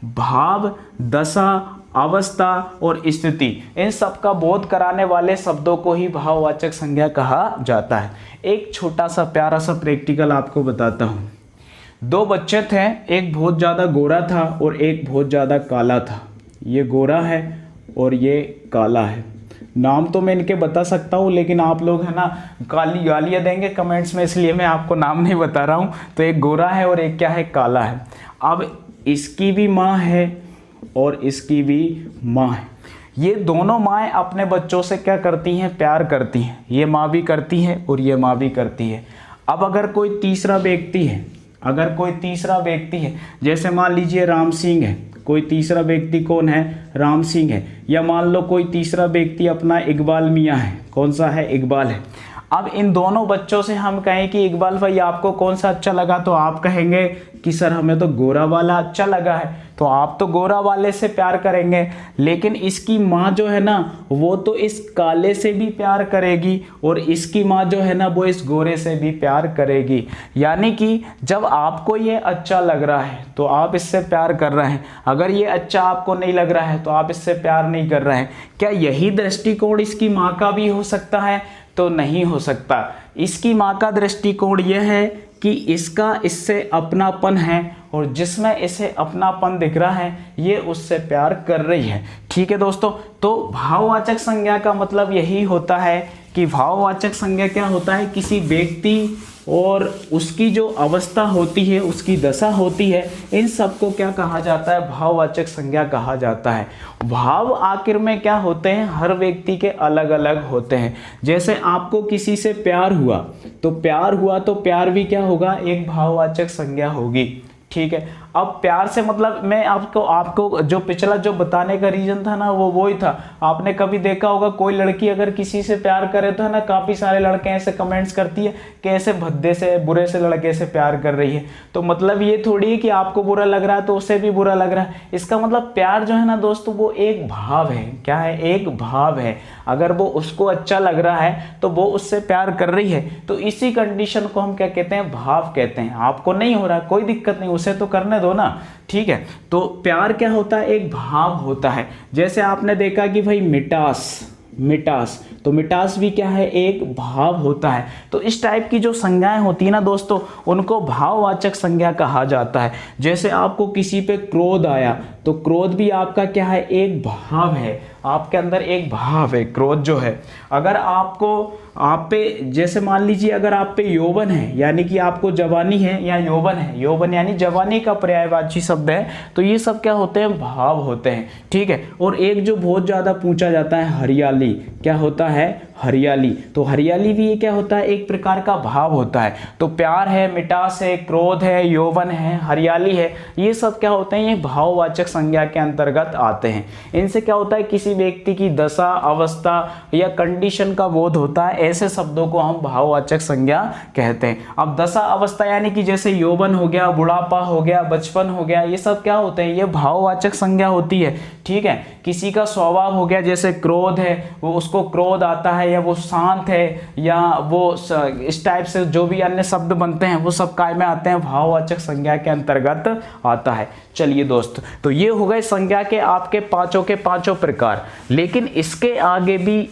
भाव, दशा, अवस्था और स्थिति, इन सब का बोध कराने वाले शब्दों को ही भाववाचक संज्ञा कहा जाता है। एक छोटा सा प्यारा सा प्रैक्टिकल आपको बताता हूँ। 2 बच्चे थे, एक बहुत ज़्यादा गोरा था और एक बहुत ज़्यादा काला था। ये गोरा है और ये काला है। नाम तो मैं इनके बता सकता हूँ, लेकिन आप लोग है ना गालियाँ देंगे कमेंट्स में, इसलिए मैं आपको नाम नहीं बता रहा हूँ। तो एक गोरा है और एक क्या है, काला है। अब इसकी भी माँ है और इसकी भी माँ है। ये दोनों माएँ अपने बच्चों से क्या करती हैं, प्यार करती हैं। ये माँ भी करती है और ये माँ भी करती है। अब अगर कोई तीसरा व्यक्ति है, जैसे मान लीजिए राम सिंह है, कोई तीसरा व्यक्ति कौन है, राम सिंह है, या मान लो कोई तीसरा व्यक्ति अपना इकबाल मियाँ है। कौन सा है, इकबाल है। अब इन दोनों बच्चों से हम कहें कि इकबाल भाई आपको कौन सा अच्छा लगा, तो आप कहेंगे कि सर हमें तो गोरा वाला अच्छा लगा है, तो आप तो गोरा वाले से प्यार करेंगे। लेकिन इसकी माँ जो है ना वो तो इस काले से भी प्यार करेगी और इसकी माँ जो है ना वो इस गोरे से भी प्यार करेगी। यानी कि जब आपको ये अच्छा लग रहा है तो आप इससे प्यार कर रहे हैं, अगर ये अच्छा आपको नहीं लग रहा है तो आप इससे प्यार नहीं कर रहे हैं। क्या यही दृष्टिकोण इसकी माँ का भी हो सकता है, तो नहीं हो सकता। इसकी माँ का दृष्टिकोण यह है कि इसका इससे अपनापन है और जिसमें इसे अपनापन दिख रहा है ये उससे प्यार कर रही है। ठीक है दोस्तों, तो भाववाचक संज्ञा का मतलब यही होता है कि भाववाचक संज्ञा क्या होता है, किसी व्यक्ति और उसकी जो अवस्था होती है, उसकी दशा होती है, इन सब को क्या कहा जाता है, भाववाचक संज्ञा कहा जाता है। भाव आखिर में क्या होते हैं, हर व्यक्ति के अलग अलग होते हैं। जैसे आपको किसी से प्यार हुआ तो प्यार भी क्या होगा, एक भाववाचक संज्ञा होगी। ठीक है। अब प्यार से मतलब मैं आपको जो पिछला जो बताने का रीजन था ना वो ही था। आपने कभी देखा होगा कोई लड़की अगर किसी से प्यार करे तो है ना, काफी सारे लड़के ऐसे कमेंट्स करती है कि ऐसे भद्दे से बुरे से लड़के से प्यार कर रही है। तो मतलब ये थोड़ी है कि आपको बुरा लग रहा है तो उसे भी बुरा लग रहा है। इसका मतलब प्यार जो है ना दोस्तों वो एक भाव है। क्या है? एक भाव है। अगर वो उसको अच्छा लग रहा है तो वो उससे प्यार कर रही है, तो इसी कंडीशन को हम क्या कहते हैं? भाव कहते हैं। आपको नहीं हो रहा कोई दिक्कत नहीं, उसे तो करने दो ना, ठीक है। तो प्यार क्या होता है? एक भाव होता है। जैसे आपने देखा कि भाई मिठास, तो मिठास भी क्या है? एक भाव होता है। तो इस टाइप की जो संज्ञाएं होती है ना दोस्तों, उनको भाववाचक संज्ञा कहा जाता है। जैसे आपको किसी पे क्रोध आया, तो क्रोध भी आपका क्या है? एक भाव है। आपके अंदर एक भाव है क्रोध जो है। अगर आप पे जैसे मान लीजिए अगर आप पे यौवन है, यानी कि आपको जवानी है या यौवन है, यौवन यानी जवानी का पर्यायवाची शब्द है, तो ये सब क्या होते हैं? भाव होते हैं, ठीक है। और एक जो बहुत ज्यादा पूछा जाता है हरियाली, क्या होता है? हरियाली। तो हरियाली भी ये क्या होता है? एक प्रकार का भाव होता है। तो प्यार है, मिठास है, क्रोध है, यौवन है, हरियाली है, ये सब क्या होते हैं? ये भाववाचक संज्ञा के अंतर्गत आते हैं। इनसे क्या होता है? किसी व्यक्ति की दशा, अवस्था या कंडीशन का बोध होता है। ऐसे शब्दों को हम भाववाचक संज्ञा कहते हैं। अब दशा अवस्था यानी कि जैसे यौवन हो गया, बुढ़ापा हो गया, बचपन हो गया, ये सब क्या होते हैं? ये भाववाचक संज्ञा होती है, ठीक है। किसी का स्वभाव हो गया, जैसे क्रोध है, वो उसको क्रोध आता है, या वो शांत है, या वो इस टाइप से जो भी अन्य शब्द बनते हैं वो सब काय में आते हैं? भाववाचक संज्ञा के अंतर्गत आता है। चलिए दोस्त, तो ये हो गए संज्ञा के आपके पांचों प्रकार। लेकिन इसके आगे भी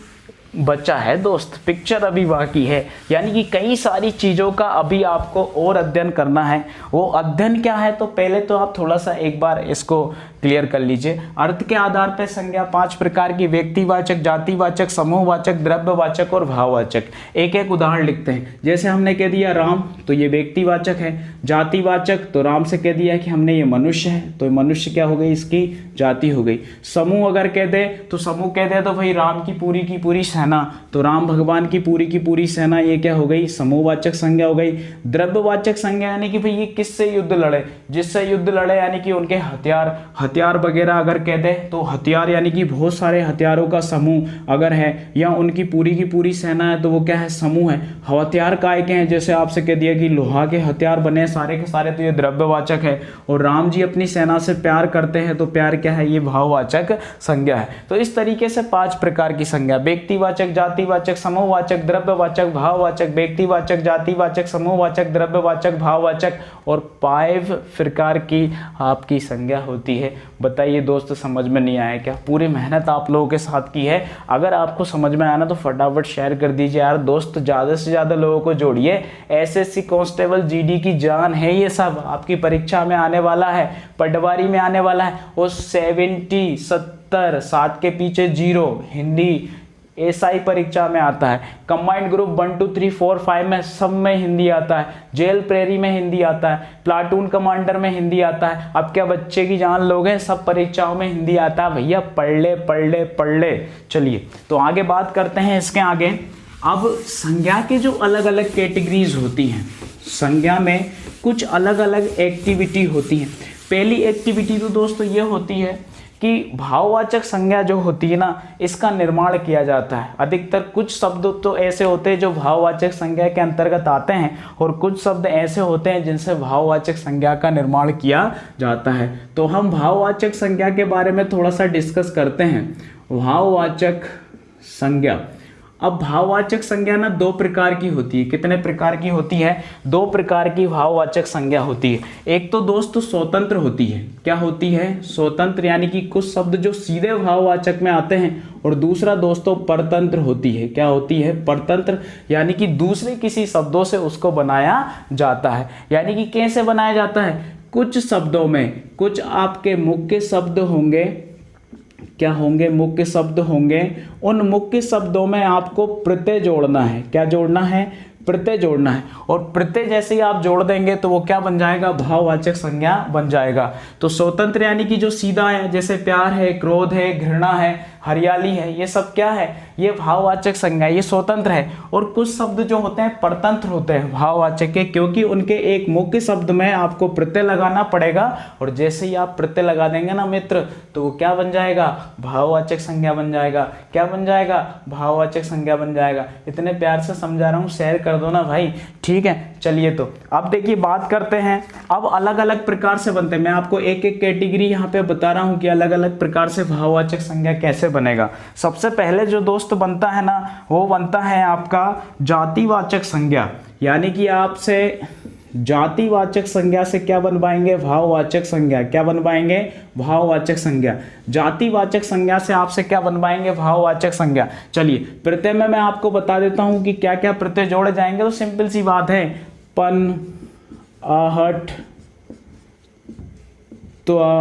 बचा है दोस्त, पिक्चर अभी बाकी है, यानी कि कई सारी चीज़ों का अभी आपको और अध्ययन करना है। वो अध्ययन क्या है? तो पहले तो आप थोड़ा सा एक बार इसको क्लियर कर लीजिए। अर्थ के आधार पर संज्ञा 5 प्रकार की: व्यक्तिवाचक, जातिवाचक, समूहवाचक, द्रव्यवाचक और भाववाचक। एक एक उदाहरण लिखते हैं। जैसे हमने कह दिया राम, तो ये व्यक्तिवाचक है। जातिवाचक, तो राम से कह दिया कि हमने ये मनुष्य है, तो मनुष्य क्या हो गई? इसकी जाति हो गई। समूह अगर कह दे तो समूह कह दे तो भाई राम की पूरी सेना, तो राम भगवान की पूरी सेना, ये क्या हो गई? समूहवाचक संज्ञा हो गई। द्रव्यवाचक संज्ञा यानी कि भाई ये किससे युद्ध लड़े, जिससे युद्ध लड़े, यानी कि उनके हथियार वगैरह अगर कह दे तो हथियार यानी कि बहुत सारे हथियारों का समूह अगर है, या उनकी पूरी सेना है, तो वो क्या है? समूह है। हथियार काय के हैं? जैसे आपसे कह दिया कि लोहा के हथियार बने सारे के सारे, तो ये द्रव्यवाचक है। और राम जी अपनी सेना से प्यार करते हैं, तो प्यार क्या है? ये भाववाचक संज्ञा है। तो इस तरीके से 5 प्रकार की संज्ञा: व्यक्तिवाचक, जातिवाचक, समूहवाचक, द्रव्यवाचक, भाववाचक, व्यक्तिवाचक, जातिवाचक, समूहवाचक, द्रव्यवाचक, भाववाचक, और 5 प्रकार की आपकी संज्ञा होती है। बताइए दोस्त, समझ में नहीं आया क्या? पूरी मेहनत आप लोगों के साथ की है। अगर आपको समझ में आया ना तो फटाफट शेयर कर दीजिए यार दोस्त, ज़्यादा से ज़्यादा लोगों को जोड़िए। एसएससी कांस्टेबल जीडी की जान है ये सब, आपकी परीक्षा में आने वाला है, पटवारी में आने वाला है। वो 70, 70, 7 के पीछे 0 हिंदी एसआई परीक्षा में आता है। कंबाइंड ग्रुप 1 2 3 4 5 में सब में हिंदी आता है। जेल प्रेरी में हिंदी आता है। प्लाटून कमांडर में हिंदी आता है। अब क्या बच्चे की जान लोगे, सब परीक्षाओं में हिंदी आता है भैया, पढ़ ले। चलिए तो आगे बात करते हैं इसके आगे। अब संज्ञा के जो अलग अलग कैटेगरीज होती हैं, संज्ञा में कुछ अलग अलग एक्टिविटी होती हैं। पहली एक्टिविटी तो दोस्तों ये होती है कि भाववाचक संज्ञा जो होती है ना, इसका निर्माण किया जाता है। अधिकतर कुछ शब्द तो ऐसे होते हैं जो भाववाचक संज्ञा के अंतर्गत आते हैं, और कुछ शब्द ऐसे होते हैं जिनसे भाववाचक संज्ञा का निर्माण किया जाता है। तो हम भाववाचक संज्ञा के बारे में थोड़ा सा डिस्कस करते हैं। भाववाचक संज्ञा, अब भाववाचक संज्ञा ना 2 प्रकार की होती है। कितने प्रकार की होती है? 2 प्रकार की भाववाचक संज्ञा होती है। एक तो दोस्तों स्वतंत्र होती है। क्या होती है? स्वतंत्र, यानी कि कुछ शब्द जो सीधे भाववाचक में आते हैं। और दूसरा दोस्तों परतंत्र होती है। क्या होती है? परतंत्र, यानी कि दूसरे किसी शब्दों से उसको बनाया जाता है। यानी कि कैसे बनाया जाता है? कुछ शब्दों में कुछ आपके मुख्य शब्द होंगे, क्या होंगे? मुख्य शब्द होंगे। उन मुख्य शब्दों में आपको प्रत्यय जोड़ना है। क्या जोड़ना है? प्रत्यय जोड़ना है। और प्रत्यय जैसे ही आप जोड़ देंगे तो वो क्या बन जाएगा? भाववाचक संज्ञा बन जाएगा। तो स्वतंत्र यानी कि जो सीधा है, जैसे प्यार है, क्रोध है, घृणा है, हरियाली है, ये सब क्या है, ये भाववाचक संज्ञा, ये स्वतंत्र है। और कुछ शब्द जो होते हैं परतंत्र होते हैं भाववाचक के, क्योंकि उनके एक मुख्य शब्द में आपको प्रत्यय लगाना पड़ेगा, और जैसे ही आप प्रत्यय लगा देंगे ना मित्र, तो वो क्या बन जाएगा, भाववाचक संज्ञा बन जाएगा। क्या बन जाएगा, भाववाचक संज्ञा बन जाएगा। इतने प्यार से समझा रहा हूँ, शेयर कर दो ना भाई, ठीक है। चलिए तो अब देखिए बात करते हैं, अब अलग अलग प्रकार से बनते हैं। मैं आपको एक एक कैटेगरी यहाँ पे बता रहा हूँ कि अलग अलग प्रकार से भाववाचक संज्ञा कैसे बनेगा। सबसे पहले जो दोस्त बनता है ना, वो बनता है आपका जातिवाचक संज्ञा, यानी कि आपसे जातिवाचक संज्ञा से क्या बनवाएंगे, भाववाचक संज्ञा। क्या बनवाएंगे, भाववाचक संज्ञा। जातिवाचक संज्ञा से आपसे क्या बनवाएंगे, भाववाचक संज्ञा। चलिए प्रत्यय में मैं आपको बता देता हूं कि क्या क्या प्रत्यय जोड़े जाएंगे। तो सिंपल सी बात है, पन, आहट, त्वा,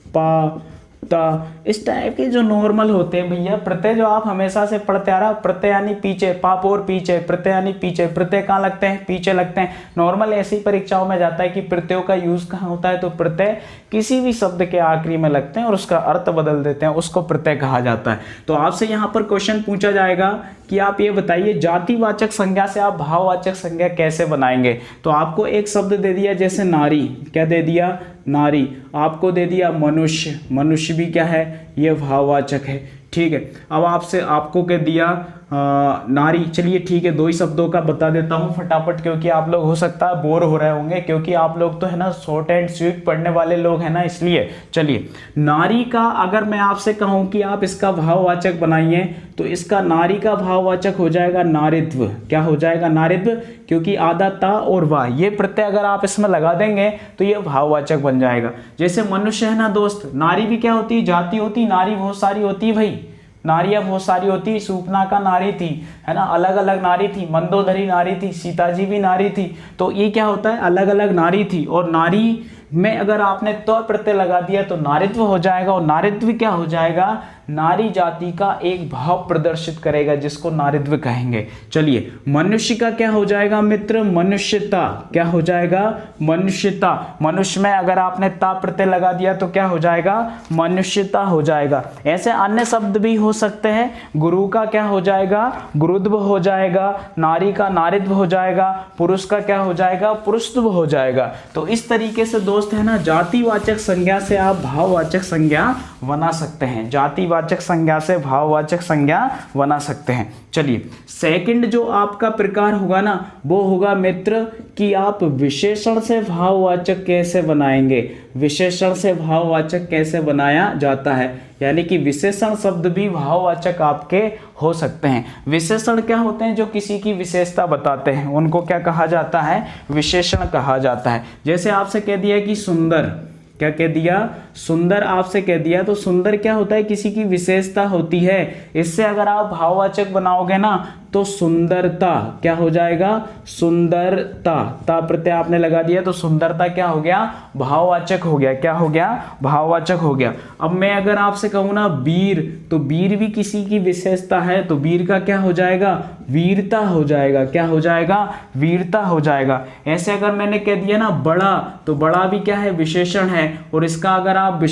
पा, ता, इस टाइप के जो नॉर्मल होते हैं भैया प्रत्यय, जो आप हमेशा से पढ़ते आ रहा, प्रत्यय यानी पीछे, पाप और पीछे, प्रत्यय यानी पीछे, प्रत्यय कहाँ लगते हैं, पीछे लगते हैं। नॉर्मल ऐसी परीक्षाओं में जाता है कि प्रत्ययों का यूज कहाँ होता है, तो प्रत्यय किसी भी शब्द के आखिरी में लगते हैं और उसका अर्थ बदल देते हैं, उसको प्रत्यय कहा जाता है। तो आपसे यहाँ पर क्वेश्चन पूछा जाएगा कि आप ये बताइए जातिवाचक संज्ञा से आप भाववाचक संज्ञा कैसे बनाएंगे। तो आपको एक शब्द दे दिया जैसे नारी, क्या दे दिया, नारी। आपको दे दिया मनुष्य, मनुष्य भी क्या है, ये भाववाचक है, ठीक है। अब आपको कह दिया नारी। चलिए ठीक है, दो ही शब्दों का बता देता हूँ फटाफट, क्योंकि आप लोग हो सकता है बोर हो रहे होंगे, क्योंकि आप लोग तो है ना शॉर्ट एंड स्वीट पढ़ने वाले लोग हैं ना, इसलिए। चलिए नारी का अगर मैं आपसे कहूँ कि आप इसका भाववाचक बनाइए, तो इसका नारी का भाववाचक हो जाएगा नारित्व। क्या हो जाएगा, नारित्व, क्योंकि आधा ता और वाह ये प्रत्यय अगर आप इसमें लगा देंगे तो ये भाववाचक बन जाएगा। जैसे मनुष्य है ना दोस्त, नारी भी क्या होती है, जाति होती, नारी बहुत सारी होती है भाई, नारियां बहुत सारी होती। सूपनाखा नारी थी, है ना, अलग अलग नारी थी। मंदोदरी नारी थी, सीताजी भी नारी थी। तो ये क्या होता है, अलग अलग नारी थी। और नारी में अगर आपने तो प्रत्यय लगा दिया तो नारित्व हो जाएगा, और नारित्व क्या हो जाएगा, नारी जाति का एक भाव प्रदर्शित करेगा, जिसको नारित्व कहेंगे। चलिए मनुष्य का क्या हो जाएगा मित्र, मनुष्यता। क्या हो जाएगा, मनुष्यता। मनुष्य में अगर आपने ता प्रत्यय लगा दिया तो क्या हो जाएगा, मनुष्यता हो जाएगा। ऐसे अन्य शब्द भी हो सकते हैं। गुरु का क्या हो जाएगा, गुरुत्व हो जाएगा। नारी का नारित्व हो जाएगा। पुरुष का क्या हो जाएगा, पुरुषत्व हो जाएगा। तो इस तरीके से दोस्त है ना, जातिवाचक संज्ञा से आप भाववाचक संज्ञा बना सकते हैं। जातिवाचक संज्ञा से भाववाचक संज्ञा बना सकते हैं। चलिए सेकंड जो आपका प्रकार होगा ना, वो होगा मित्र कि आप विशेषण से भाववाचक कैसे बनाएंगे। विशेषण से भाववाचक कैसे बनाया जाता है, यानी कि विशेषण शब्द भी भाववाचक आपके हो सकते हैं। विशेषण क्या होते हैं, जो किसी की विशेषता बताते हैं, उनको क्या कहा जाता है, विशेषण कहा जाता है। जैसे आपसे कह दिया कि सुंदर, क्या कह दिया, सुंदर आपसे कह दिया, तो सुंदर क्या होता है, किसी की विशेषता होती है। इससे अगर आप भाववाचक बनाओगे ना तो सुंदरता क्या हो जाएगा, सुंदरता। ता प्रत्यय आपने लगा दिया तो सुंदरता क्या हो गया, भाववाचक हो गया। क्या हो गया, भाववाचक हो गया। अब मैं अगर आपसे कहूँ ना वीर, तो वीर भी किसी की विशेषता है, तो वीर का क्या हो जाएगा, वीरता हो जाएगा। क्या हो जाएगा, वीरता हो जाएगा। ऐसे अगर मैंने कह दिया ना बड़ा, तो बड़ा भी क्या है, विशेषण है, और इसका अगर आप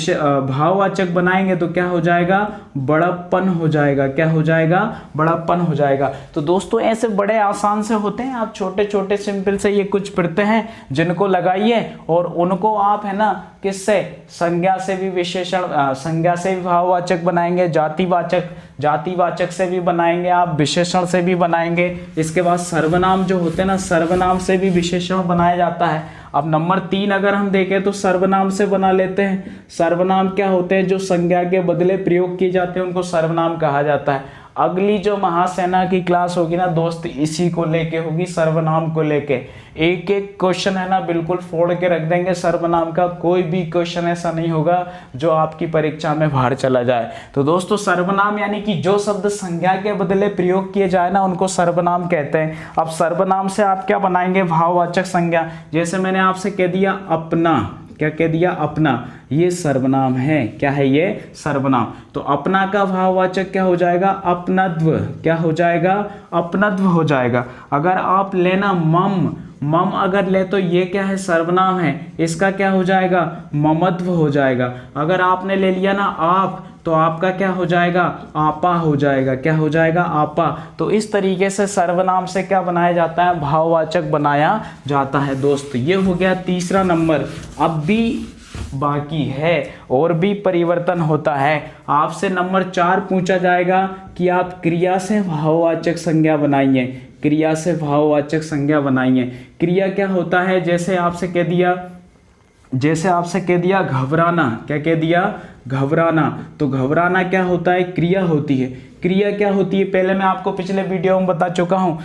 भाववाचक बनाएंगे तो क्या हो जाएगा, बड़प्पन हो जाएगा। क्या हो जाएगा, बड़प्पन हो जाएगा। तो दोस्तों ऐसे बड़े आसान से होते हैं, आप छोटे छोटे सिंपल से ये कुछ प्रत्यय हैं जिनको लगाइए और उनको आप है ना किससे, संज्ञा से भी विशेषण, संज्ञा से भी भाववाचक बनाएंगे, जातिवाचक से भी बनाएंगे, आप विशेषण से भी बनाएंगे। इसके बाद सर्वनाम जो होते हैं ना, सर्वनाम से भी विशेषण बनाया जाता है। अब नंबर 3 अगर हम देखें तो सर्वनाम से बना लेते हैं। सर्वनाम क्या होते हैं, जो संज्ञा के बदले प्रयोग किए जाते हैं, उनको सर्वनाम कहा जाता है। अगली जो महासेना की क्लास होगी ना दोस्त, इसी को लेके होगी, सर्वनाम को लेके। एक एक क्वेश्चन है ना बिल्कुल फोड़ के रख देंगे सर्वनाम का। कोई भी क्वेश्चन ऐसा नहीं होगा जो आपकी परीक्षा में बाहर चला जाए। तो दोस्तों सर्वनाम यानी कि जो शब्द संज्ञा के बदले प्रयोग किए जाए ना, उनको सर्वनाम कहते हैं। अब सर्वनाम से आप क्या बनाएंगे, भाववाचक संज्ञा। जैसे मैंने आपसे कह दिया अपना, क्या कह दिया, अपना, ये सर्वनाम है। क्या है ये, सर्वनाम। तो अपना का भाववाचक क्या हो जाएगा, अपनत्व। क्या हो जाएगा, अपनत्व हो जाएगा। अगर आप लेना मम, मम अगर ले तो ये क्या है, सर्वनाम है, इसका क्या हो जाएगा, ममत्व हो जाएगा। अगर आपने ले लिया ना आप, तो आपका क्या हो जाएगा, आपा हो जाएगा। क्या हो जाएगा, आपा। तो इस तरीके से सर्वनाम से क्या बनाया जाता है, भाववाचक बनाया जाता है दोस्त। ये हो गया तीसरा नंबर। अब भी बाकी है और भी परिवर्तन होता है। आपसे नंबर 4 पूछा जाएगा कि आप क्रिया से भाववाचक संज्ञा बनाइए। क्रिया से भाववाचक संज्ञा बनाइए। क्रिया क्या होता है, जैसे आपसे कह दिया घबराना। क्या कह दिया, घबराना। तो घबराना क्या होता है, क्रिया होती है। क्रिया क्या होती है, पहले मैं आपको पिछले वीडियो में बता चुका हूं।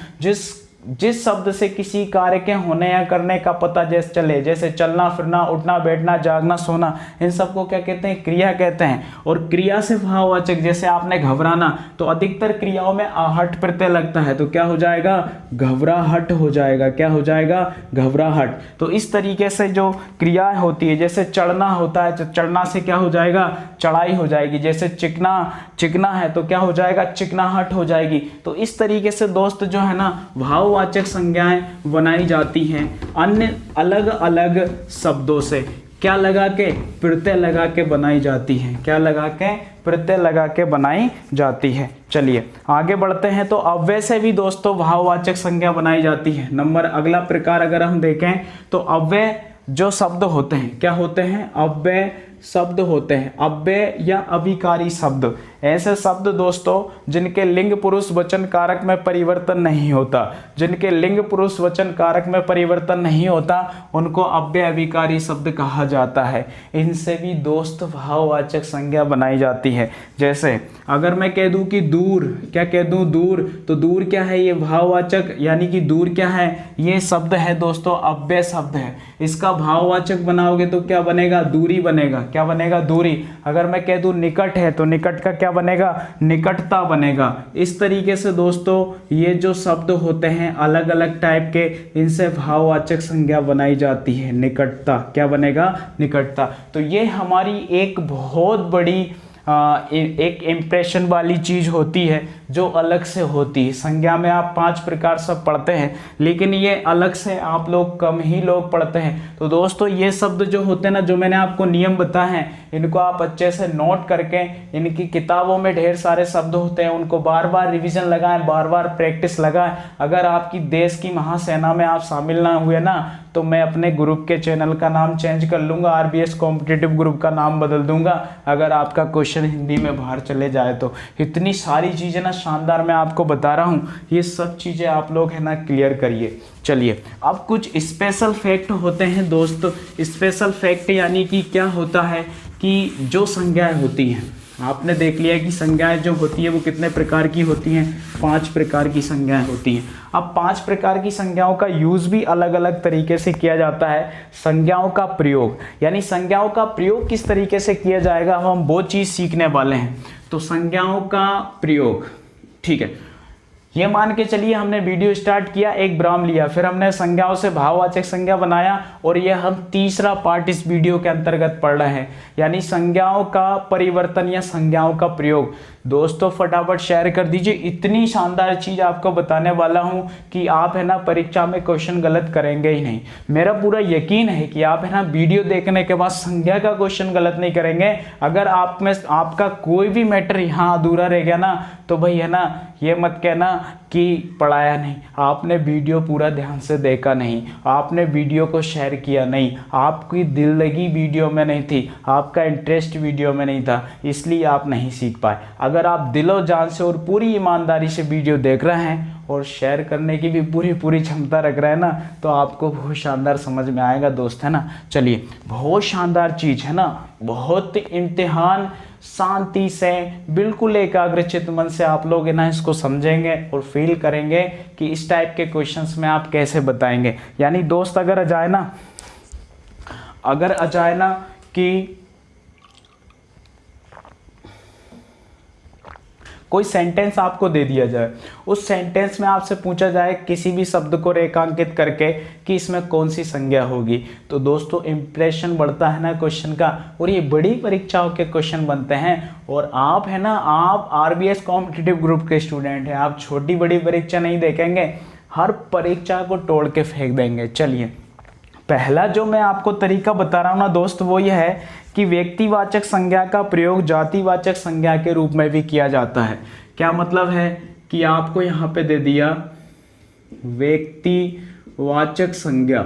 जिस शब्द से किसी कार्य के होने या करने का पता जैसे चले, जैसे चलना फिरना, उठना बैठना, जागना सोना, इन सबको क्या कहते हैं, क्रिया कहते हैं। और क्रिया से भाववाचक, जैसे आपने घबराना, तो अधिकतर क्रियाओं में आहट प्रत्यय लगता है, तो क्या हो जाएगा, घबराहट हो जाएगा। क्या हो जाएगा, घबराहट। तो इस तरीके से जो क्रिया होती है, जैसे चढ़ना होता है, तो चढ़ना से क्या हो जाएगा, चढ़ाई हो जाएगी। जैसे चिकना है तो क्या हो जाएगा, चिकनाहट हो जाएगी। तो इस तरीके से दोस्त जो है ना, भाववाचक संज्ञाएं बनाई जाती हैं अन्य अलग अलग शब्दों से। क्या लगा के, प्रत्यय लगा के बनाई जाती हैं। क्या लगा के, प्रत्यय लगा के बनाई जाती है। चलिए आगे बढ़ते हैं। तो अव्यय से भी दोस्तों भाववाचक संज्ञा बनाई जाती है। नंबर अगला प्रकार अगर हम देखें तो अव्यय जो शब्द होते हैं, क्या होते हैं, अव्यय शब्द होते हैं। अव्यय या अभिकारी शब्द, ऐसे शब्द दोस्तों जिनके लिंग पुरुष वचन कारक में परिवर्तन नहीं होता। जिनके लिंग पुरुष वचन कारक में परिवर्तन नहीं होता उनको अव्यय अभिकारी शब्द कहा जाता है। इनसे भी दोस्त भाववाचक संज्ञा बनाई जाती है। जैसे अगर मैं कह दूं कि दूर, क्या कह दूं, दूर, तो दूर क्या है, ये भाववाचक, यानी कि दूर क्या है, ये शब्द है दोस्तों, अव्यय शब्द है। इसका भाववाचक बनाओगे तो क्या बनेगा, दूरी बनेगा। क्या बनेगा, दूरी। अगर मैं कह दूं निकट है तो निकट का क्या बनेगा, निकटता बनेगा। इस तरीके से दोस्तों ये जो शब्द होते हैं अलग अलग टाइप के, इनसे भाववाचक संज्ञा बनाई जाती है। निकटता, क्या बनेगा, निकटता। तो ये हमारी एक बहुत बड़ी एक इम्प्रेशन वाली चीज होती है जो अलग से होती है। संज्ञा में आप 5 प्रकार सब पढ़ते हैं, लेकिन ये अलग से आप लोग कम ही लोग पढ़ते हैं। तो दोस्तों ये शब्द जो होते हैं ना, जो मैंने आपको नियम बताए हैं, इनको आप अच्छे से नोट करके, इनकी किताबों में ढेर सारे शब्द होते हैं, उनको बार बार रिवीजन लगाएं, बार बार प्रैक्टिस लगाएं। अगर आपकी देश की महासेना में आप शामिल ना हुए ना, तो मैं अपने ग्रुप के चैनल का नाम चेंज कर लूंगा, RBS कॉम्पिटिटिव ग्रुप का नाम बदल दूंगा, अगर आपका क्वेश्चन हिंदी में बाहर चले जाए तो। इतनी सारी चीज़ें ना शानदार मैं आपको बता रहा हूँ, ये सब चीज़ें आप लोग है ना क्लियर करिए। चलिए अब कुछ स्पेशल फैक्ट होते हैं दोस्त। स्पेशल फैक्ट यानी कि क्या होता है कि जो संज्ञाएं होती हैं, आपने देख लिया कि संज्ञाएं जो होती है वो कितने प्रकार की होती हैं, 5 प्रकार की संज्ञाएं होती हैं। अब 5 प्रकार की संज्ञाओं का यूज भी अलग अलग तरीके से किया जाता है। संज्ञाओं का प्रयोग, यानी संज्ञाओं का प्रयोग किस तरीके से किया जाएगा, हम वो चीज सीखने वाले हैं। तो संज्ञाओं का प्रयोग, ठीक है, ये मान के चलिए हमने वीडियो स्टार्ट किया, एक ब्राह्म लिया, फिर हमने संज्ञाओं से भाववाचक संज्ञा बनाया, और ये हम तीसरा पार्ट इस वीडियो के अंतर्गत पढ़ रहे हैं, यानी संज्ञाओं का परिवर्तन या संज्ञाओं का प्रयोग। दोस्तों फटाफट शेयर कर दीजिए, इतनी शानदार चीज आपको बताने वाला हूं कि आप है ना परीक्षा में क्वेश्चन गलत करेंगे ही नहीं। मेरा पूरा यकीन है कि आप है ना वीडियो देखने के बाद संज्ञा का क्वेश्चन गलत नहीं करेंगे। अगर आप में आपका कोई भी मैटर यहाँ अधूरा रह गया ना, तो भाई है ना ये मत कहना कि पढ़ाया नहीं, आपने वीडियो पूरा ध्यान से देखा नहीं, आपने वीडियो को शेयर किया नहीं, आपकी दिल लगी वीडियो में नहीं थी, आपका इंटरेस्ट वीडियो में नहीं था, इसलिए आप नहीं सीख पाए। अगर आप दिलो जान से और पूरी ईमानदारी से वीडियो देख रहे हैं और शेयर करने की भी पूरी क्षमता रख रहे हैं ना, तो आपको बहुत शानदार समझ में आएगा दोस्त, है ना। चलिए बहुत शानदार चीज़ है ना, बहुत इम्तिहान शांति से बिल्कुल एकाग्रचित मन से आप लोग है ना इसको समझेंगे और फील करेंगे कि इस टाइप के क्वेश्चंस में आप कैसे बताएंगे। यानी दोस्त अगर आ जाए ना कि कोई सेंटेंस आपको दे दिया जाए, उस सेंटेंस में आपसे पूछा जाए किसी भी शब्द को रेखांकित करके कि इसमें कौन सी संज्ञा होगी, तो दोस्तों इंप्रेशन बढ़ता है ना क्वेश्चन का, और ये बड़ी परीक्षाओं के क्वेश्चन बनते हैं। और आप है ना, आप RBS कॉम्पिटिटिव ग्रुप के स्टूडेंट हैं, आप छोटी बड़ी परीक्षा नहीं देखेंगे, हर परीक्षा को तोड़ के फेंक देंगे। चलिए पहला जो मैं आपको तरीका बता रहा हूँ ना दोस्त, वो ये है कि व्यक्तिवाचक संज्ञा का प्रयोग जातिवाचक संज्ञा के रूप में भी किया जाता है। क्या मतलब है कि आपको यहाँ पे दे दिया व्यक्तिवाचक संज्ञा,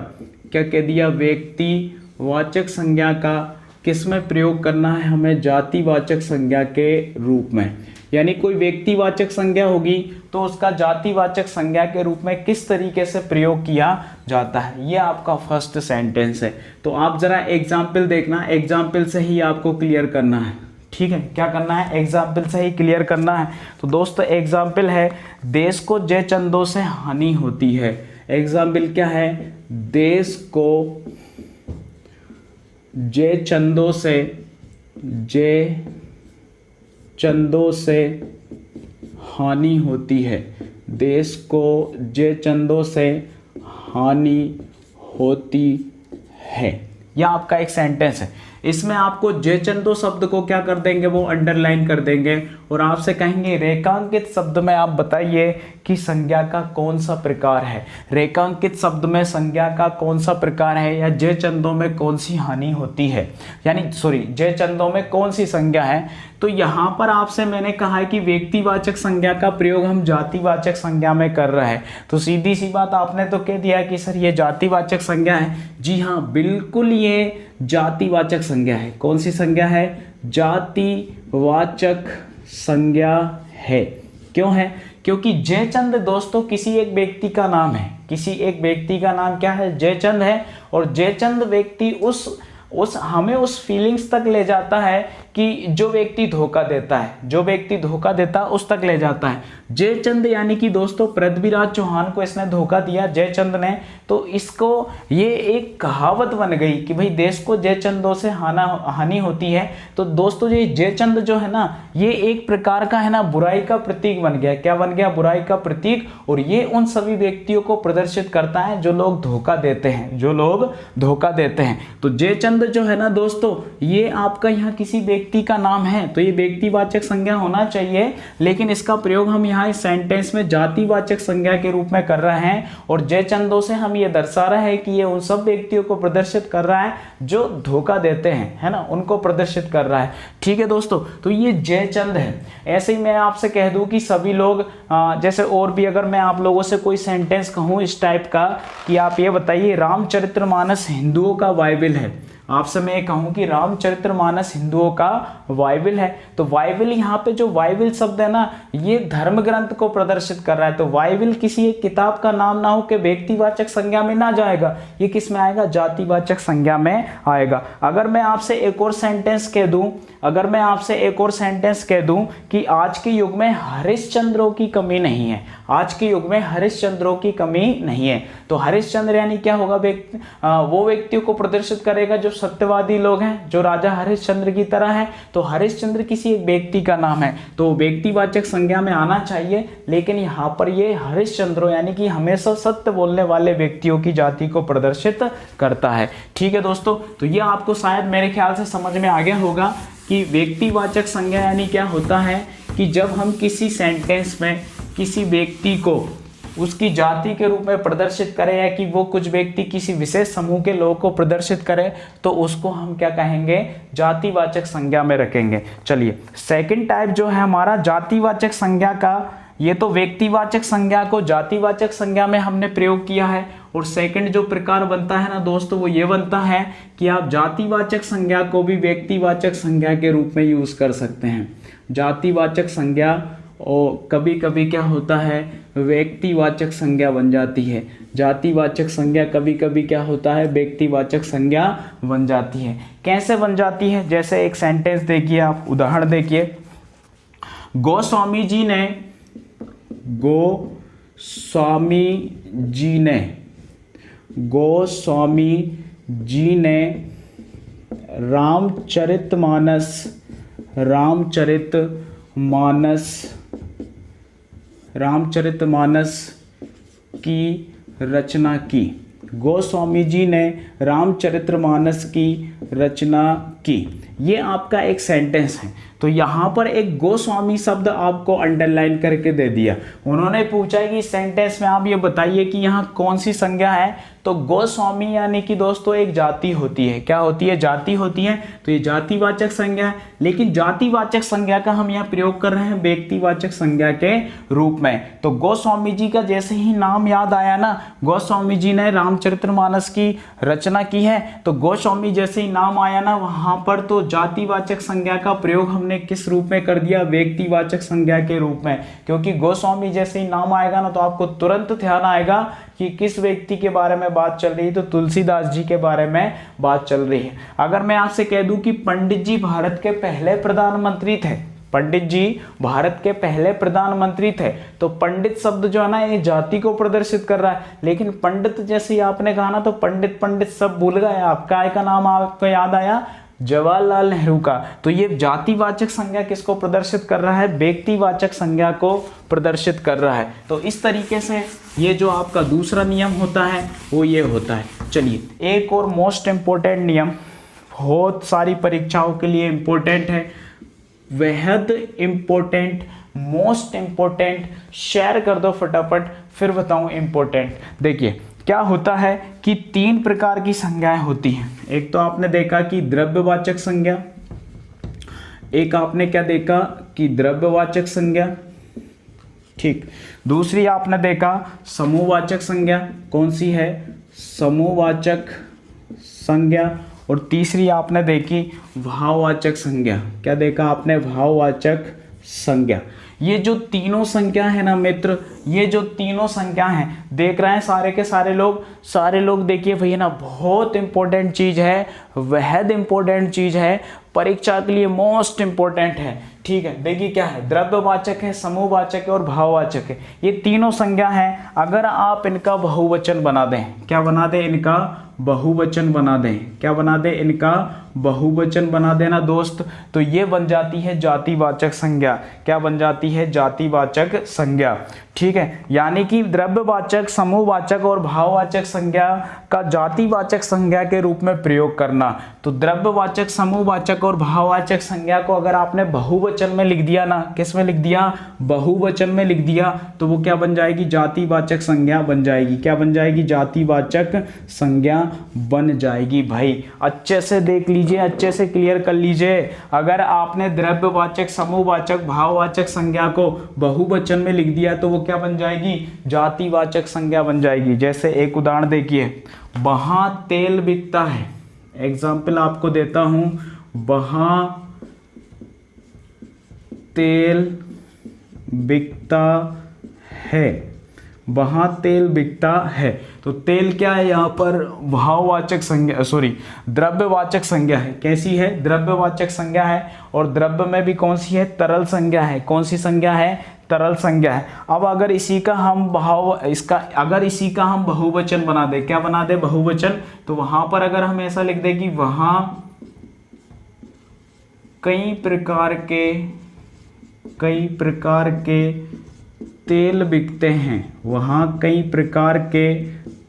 क्या कह दिया, व्यक्तिवाचक संज्ञा का किस में प्रयोग करना है हमें, जातिवाचक संज्ञा के रूप में। यानी कोई व्यक्तिवाचक संज्ञा होगी तो उसका जातिवाचक संज्ञा के रूप में किस तरीके से प्रयोग किया जाता है, ये आपका फर्स्ट सेंटेंस है। तो आप जरा एग्जाम्पल देखना, एग्जाम्पल से ही आपको क्लियर करना है, ठीक है। क्या करना है, एग्जाम्पल से ही क्लियर करना है। तो दोस्तों एग्जाम्पल है, देश को जय चंदों से हानि होती है। एग्जाम्पल क्या है, देश को जय चंदों से हानि होती है। देश को जय चंदों से हानि होती है, यह आपका एक सेंटेंस है। इसमें आपको जयचंदो शब्द को क्या कर देंगे, वो अंडरलाइन कर देंगे और आपसे कहेंगे रेखांकित शब्द में आप बताइए कि संज्ञा का कौन सा प्रकार है। रेखांकित शब्द में संज्ञा का कौन सा प्रकार है, या जयचंदों में कौन सी हानि होती है, यानी सॉरी जयचंदों में कौन सी संज्ञा है। तो यहाँ पर आपसे मैंने कहा है कि व्यक्तिवाचक संज्ञा का प्रयोग हम जातिवाचक संज्ञा में कर रहे हैं। तो सीधी सी बात आपने तो कह दिया कि सर ये जातिवाचक संज्ञा है। जी हाँ, बिल्कुल ये जातिवाचक संज्ञा है। कौन सी संज्ञा है, जातिवाचक संज्ञा है। क्यों है, क्योंकि जयचंद दोस्तों किसी एक व्यक्ति का नाम है। किसी एक व्यक्ति का नाम क्या है, जयचंद है। और जयचंद व्यक्ति हमें उस फीलिंग्स तक ले जाता है कि जो व्यक्ति धोखा देता है, जो व्यक्ति धोखा देता है उस तक ले जाता है। जयचंद यानी कि दोस्तों पृथ्वीराज चौहान को इसने धोखा दिया, जयचंद ने। तो इसको ये एक कहावत बन गई कि भाई देश को जयचंदों से हानि होती है। तो दोस्तों ये जयचंद जो है ना, ये एक प्रकार का है ना बुराई का प्रतीक बन गया। क्या बन गया, बुराई का प्रतीक। और ये उन सभी व्यक्तियों को प्रदर्शित करता है जो लोग धोखा देते हैं, जो लोग धोखा देते हैं। तो जयचंद जो है ना दोस्तों, ये आपका यहाँ किसी व्यक्ति का नाम है, तो ये व्यक्तिवाचक संज्ञा होना चाहिए। लेकिन इसका प्रयोग हम यहाँ इस सेंटेंस में जातिवाचक संज्ञा के रूप में कर रहे हैं। और जयचंदों से हम ये दर्शा रहे हैं कि ये उन सब व्यक्तियों को प्रदर्शित कर रहा है जो धोखा देते हैं, है ना, उनको प्रदर्शित कर रहा है। ठीक है दोस्तों, तो ये जयचंद है। ऐसे ही मैं आपसे कह दूं कि सभी लोग जैसे और भी अगर मैं आप लोगों से कोई सेंटेंस कहूं इस टाइप का कि आप ये बताइए रामचरितमानस हिंदुओं का बाइबल है, आपसे मैं कहूं कि रामचरितमानस हिंदुओं का बाइबल है। तो बाइबल यहाँ पे जो बाइबल शब्द है ना, ये धर्म ग्रंथ को प्रदर्शित कर रहा है। तो बाइबल किसी एक किताब का नाम ना हो के व्यक्तिवाचक संज्ञा में ना जाएगा, ये किस में आएगा, जातिवाचक संज्ञा में आएगा। अगर मैं आपसे एक और सेंटेंस कह दूं, अगर मैं आपसे एक और सेंटेंस कह दूं कि आज के युग में हरिश्चंद्रों की कमी नहीं है, आज के युग में हरिश्चंद्रों की कमी नहीं है। तो हरिश्चंद्र यानी क्या होगा, वो व्यक्तियों को प्रदर्शित करेगा जो सत्यवादी लोग हैं, जो राजा हरिश्चंद्र की तरह है। तो हरिश्चंद्र किसी एक व्यक्ति का नाम है, तो व्यक्तिवाचक संज्ञा में आना चाहिए। लेकिन यहाँ पर ये हरिश्चंद्रों यानी कि हमेशा सत्य बोलने वाले व्यक्तियों की जाति को प्रदर्शित करता है। ठीक है दोस्तों, तो ये आपको शायद मेरे ख्याल से समझ में आ गया होगा कि व्यक्तिवाचक संज्ञा यानी क्या होता है कि जब हम किसी सेंटेंस में किसी व्यक्ति को उसकी जाति के रूप में प्रदर्शित करें या कि वो कुछ व्यक्ति किसी विशेष समूह के लोगों को प्रदर्शित करें, तो उसको हम क्या कहेंगे, जातिवाचक संज्ञा में रखेंगे। चलिए, सेकंड टाइप जो है हमारा जातिवाचक संज्ञा का, ये तो व्यक्तिवाचक संज्ञा को जातिवाचक संज्ञा में हमने प्रयोग किया है। और सेकंड जो प्रकार बनता है ना दोस्तों, वो ये बनता है कि आप जातिवाचक संज्ञा को भी व्यक्तिवाचक संज्ञा के रूप में यूज कर सकते हैं। जातिवाचक संज्ञा और कभी कभी क्या होता है, व्यक्तिवाचक संज्ञा बन जाती है। जातिवाचक संज्ञा कभी कभी क्या होता है, व्यक्तिवाचक संज्ञा बन जाती है। कैसे बन जाती है, जैसे एक सेंटेंस देखिए, आप उदाहरण देखिए, गोस्वामी जी ने रामचरितमानस की रचना की। गोस्वामी जी ने रामचरितमानस की रचना की। ये आपका एक सेंटेंस है। तो यहाँ पर एक गोस्वामी शब्द आपको अंडरलाइन करके दे दिया। उन्होंने पूछा कि सेंटेंस में आप ये बताइए कि यहाँ कौन सी संज्ञा है, तो गोस्वामी यानी कि दोस्तों एक जाति होती है। क्या होती है? जाति होती है। तो ये जातिवाचक संज्ञा है, लेकिन जातिवाचक संज्ञा का हम यहाँ प्रयोग कर रहे हैं व्यक्तिवाचक संज्ञा के रूप में। तो गोस्वामी जी का जैसे ही नाम याद आया ना, गोस्वामी जी ने रामचरितमानस की रचना की है, तो गोस्वामी जैसे ही नाम आया ना वहां पर तो जातिवाचक संज्ञा का प्रयोग हमने किस रूप में कर दिया? व्यक्तिवाचक संज्ञा के रूप में। क्योंकि गोस्वामी जैसे ही नाम आएगा ना तो आपको तुरंत ध्यान आएगा कि किस व्यक्ति के बारे में बात चल रही है, तो तुलसीदास जी के बारे में बात चल रही है। अगर मैं आपसे कह दूं कि पंडित जी भारत के पहले प्रधानमंत्री थे, पंडित जी भारत के पहले प्रधानमंत्री थे, तो पंडित शब्द जो है ना ये जाति को प्रदर्शित कर रहा है। लेकिन पंडित जैसे ही आपने कहा ना तो पंडित पंडित सब भूल गए, आपका का नाम आपको याद आया? जवाहरलाल नेहरू का। तो ये जातिवाचक संज्ञा किसको प्रदर्शित कर रहा है? व्यक्तिवाचक संज्ञा को प्रदर्शित कर रहा है। तो इस तरीके से ये जो आपका दूसरा नियम होता है वो ये होता है। चलिए एक और मोस्ट इम्पोर्टेंट नियम, बहुत सारी परीक्षाओं के लिए इम्पोर्टेंट है, बेहद इम्पोर्टेंट, मोस्ट इम्पोर्टेंट, शेयर कर दो फटाफट फिर बताऊं इम्पोर्टेंट। देखिए क्या होता है कि 3 प्रकार की संज्ञाएं होती हैं। एक तो आपने देखा कि द्रव्यवाचक संज्ञा, एक आपने क्या देखा कि द्रव्यवाचक संज्ञा, ठीक। दूसरी आपने देखा समूहवाचक संज्ञा, कौन सी है? समूहवाचक संज्ञा। और तीसरी आपने देखी भाववाचक संज्ञा। क्या देखा आपने? भाववाचक संज्ञा। ये जो तीनों संज्ञा है ना मित्र, ये जो तीनों संज्ञा हैं, देख रहे हैं सारे के सारे लोग देखिए भैया ना, बहुत इंपॉर्टेंट चीज है, बेहद इंपॉर्टेंट चीज है, परीक्षा के लिए मोस्ट इंपॉर्टेंट है। ठीक है, देखिए क्या है? द्रव्यवाचक है, समूहवाचक है और भाववाचक है। ये तीनों संज्ञा हैं। अगर आप इनका बहुवचन बना दें, क्या बना दें? इनका बहुवचन बना दें। क्या बना दें? इनका बहुवचन बना देना दोस्त, तो ये बन जाती है जातिवाचक संज्ञा। क्या बन जाती है? जातिवाचक संज्ञा। ठीक है, यानी कि द्रव्यवाचक, समूहवाचक और भाववाचक संज्ञा का जातिवाचक संज्ञा के रूप में प्रयोग करना। तो द्रव्यवाचक, समूहवाचक और भाववाचक संज्ञा को अगर आपने बहुवचन में लिख दिया ना, किस में लिख दिया? बहुवचन में लिख दिया, तो वो क्या बन जाएगी? जातिवाचक संज्ञा बन जाएगी। क्या बन जाएगी? जातिवाचक संज्ञा बन जाएगी। भाई अच्छे से देख लीजिए, अच्छे से क्लियर कर लीजिए। अगर आपने द्रव्यवाचक, समूहवाचक, भाववाचक संज्ञा को बहुवचन में लिख दिया तो वो क्या बन जाएगी? जातिवाचक संज्ञा बन जाएगी। जैसे एक उदाहरण देखिए, वहां तेल बिकता है। एग्जाम्पल आपको देता हूं, वहां तेल बिकता है, वहां तेल बिकता है। तो तेल क्या है? यहाँ पर भाववाचक संज्ञा, सॉरी द्रव्यवाचक संज्ञा है। कैसी है? द्रव्यवाचक संज्ञा है। और द्रव्य में भी कौन सी है? तरल संज्ञा है। कौन सी संज्ञा है? तरल संज्ञा है। अब अगर इसी का हम अगर इसी का हम बहुवचन बना दे, क्या बना दे? बहुवचन। तो वहां पर अगर हम ऐसा लिख दे कि वहां कई प्रकार के तेल बिकते हैं, वहां कई प्रकार के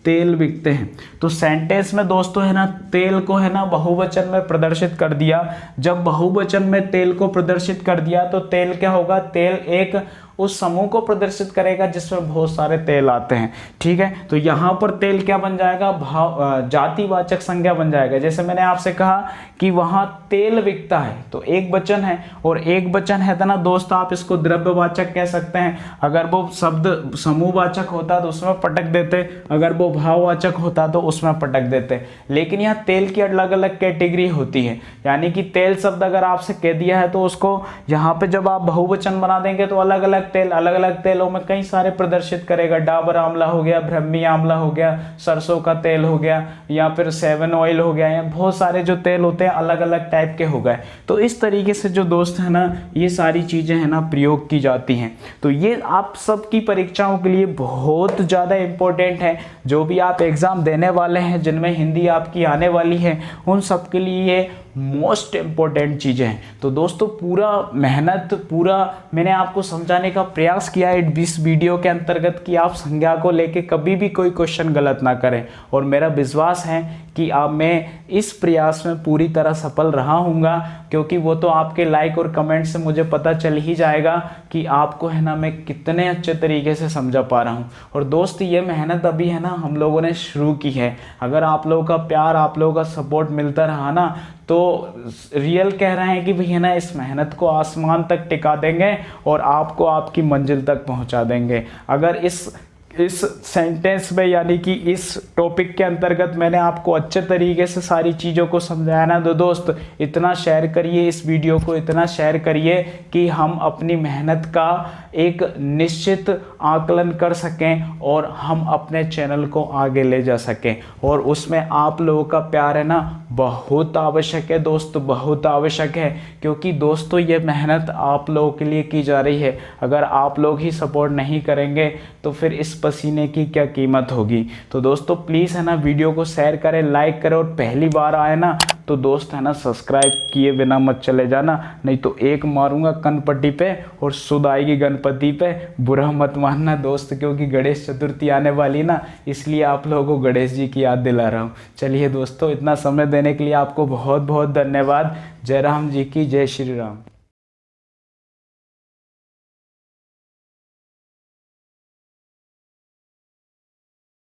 तेल बिकते हैं। तो सेंटेंस में दोस्तों है ना, तेल को है ना बहुवचन में प्रदर्शित कर दिया। जब बहुवचन में तेल को प्रदर्शित कर दिया तो तेल क्या होगा? तेल एक उस समूह को प्रदर्शित करेगा जिसमें बहुत सारे तेल आते हैं। ठीक है, तो यहाँ पर तेल क्या बन जाएगा? जातिवाचक संज्ञा बन जाएगा। जैसे मैंने आपसे कहा कि वहां तेल बिकता है, तो एक वचन है, और एक वचन है ना दोस्त, आप इसको द्रव्यवाचक कह सकते हैं। अगर वो शब्द समूहवाचक होता तो उसमें पटक देते, अगर वो भाववाचक होता तो उसमें पटक देते। लेकिन यहाँ तेल की अलग अलग कैटेगरी होती है, यानी कि तेल शब्द अगर आपसे कह दिया है तो उसको यहाँ पे जब आप बहुवचन बना देंगे तो अलग अलग तेलों में कई सारे प्रदर्शित करेगा। डाबर आंवला हो गया, ब्रह्मी आंवला हो गया, सरसों का तेल हो गया, या फिर सेवन ऑयल हो गया, या बहुत सारे जो तेल होते हैं अलग अलग टाइप के हो गए। तो इस तरीके से जो दोस्त है ना, ये सारी चीजें है ना प्रयोग की जाती हैं। तो ये आप सबकी परीक्षाओं के लिए बहुत ज़्यादा इंपॉर्टेंट है। जो भी आप एग्जाम देने वाले हैं, जिनमें हिंदी आपकी आने वाली है, उन सब के लिए ये मोस्ट इम्पोर्टेंट चीज़ें हैं। तो दोस्तों पूरा मेहनत, पूरा मैंने आपको समझाने का प्रयास किया है इस वीडियो के अंतर्गत कि आप संज्ञा को लेके कभी भी कोई क्वेश्चन गलत ना करें। और मेरा विश्वास है कि कि अब मैं इस प्रयास में पूरी तरह सफल रहा हूँगा, क्योंकि वो तो आपके लाइक और कमेंट से मुझे पता चल ही जाएगा कि आपको है ना मैं कितने अच्छे तरीके से समझा पा रहा हूँ। और दोस्त ये मेहनत अभी है ना हम लोगों ने शुरू की है। अगर आप लोगों का प्यार, आप लोगों का सपोर्ट मिलता रहा ना, तो रियल कह रहे हैं कि भैया ना इस मेहनत को आसमान तक टिका देंगे और आपको आपकी मंजिल तक पहुंचा देंगे। अगर इस सेंटेंस में यानी कि इस टॉपिक के अंतर्गत मैंने आपको अच्छे तरीके से सारी चीज़ों को समझाया ना, तो दोस्त इतना शेयर करिए इस वीडियो को, इतना शेयर करिए कि हम अपनी मेहनत का एक निश्चित आकलन कर सकें और हम अपने चैनल को आगे ले जा सकें। और उसमें आप लोगों का प्यार है ना बहुत आवश्यक है दोस्त, बहुत आवश्यक है, क्योंकि दोस्तों ये मेहनत आप लोगों के लिए की जा रही है। अगर आप लोग ही सपोर्ट नहीं करेंगे तो फिर इस पसीने की क्या कीमत होगी। तो दोस्तों प्लीज़ है ना वीडियो को शेयर करें, लाइक करें, और पहली बार आए ना तो दोस्त है ना सब्सक्राइब किए बिना मत चले जाना, नहीं तो एक मारूंगा कनपट्टी पे और सुध आएगी गणपति पे। बुरा मत मानना दोस्त, क्योंकि गणेश चतुर्थी आने वाली ना, इसलिए आप लोगों को गणेश जी की याद दिला रहा हूँ। चलिए दोस्तों, इतना समय देने के लिए आपको बहुत बहुत धन्यवाद। जय राम जी की जय श्री राम।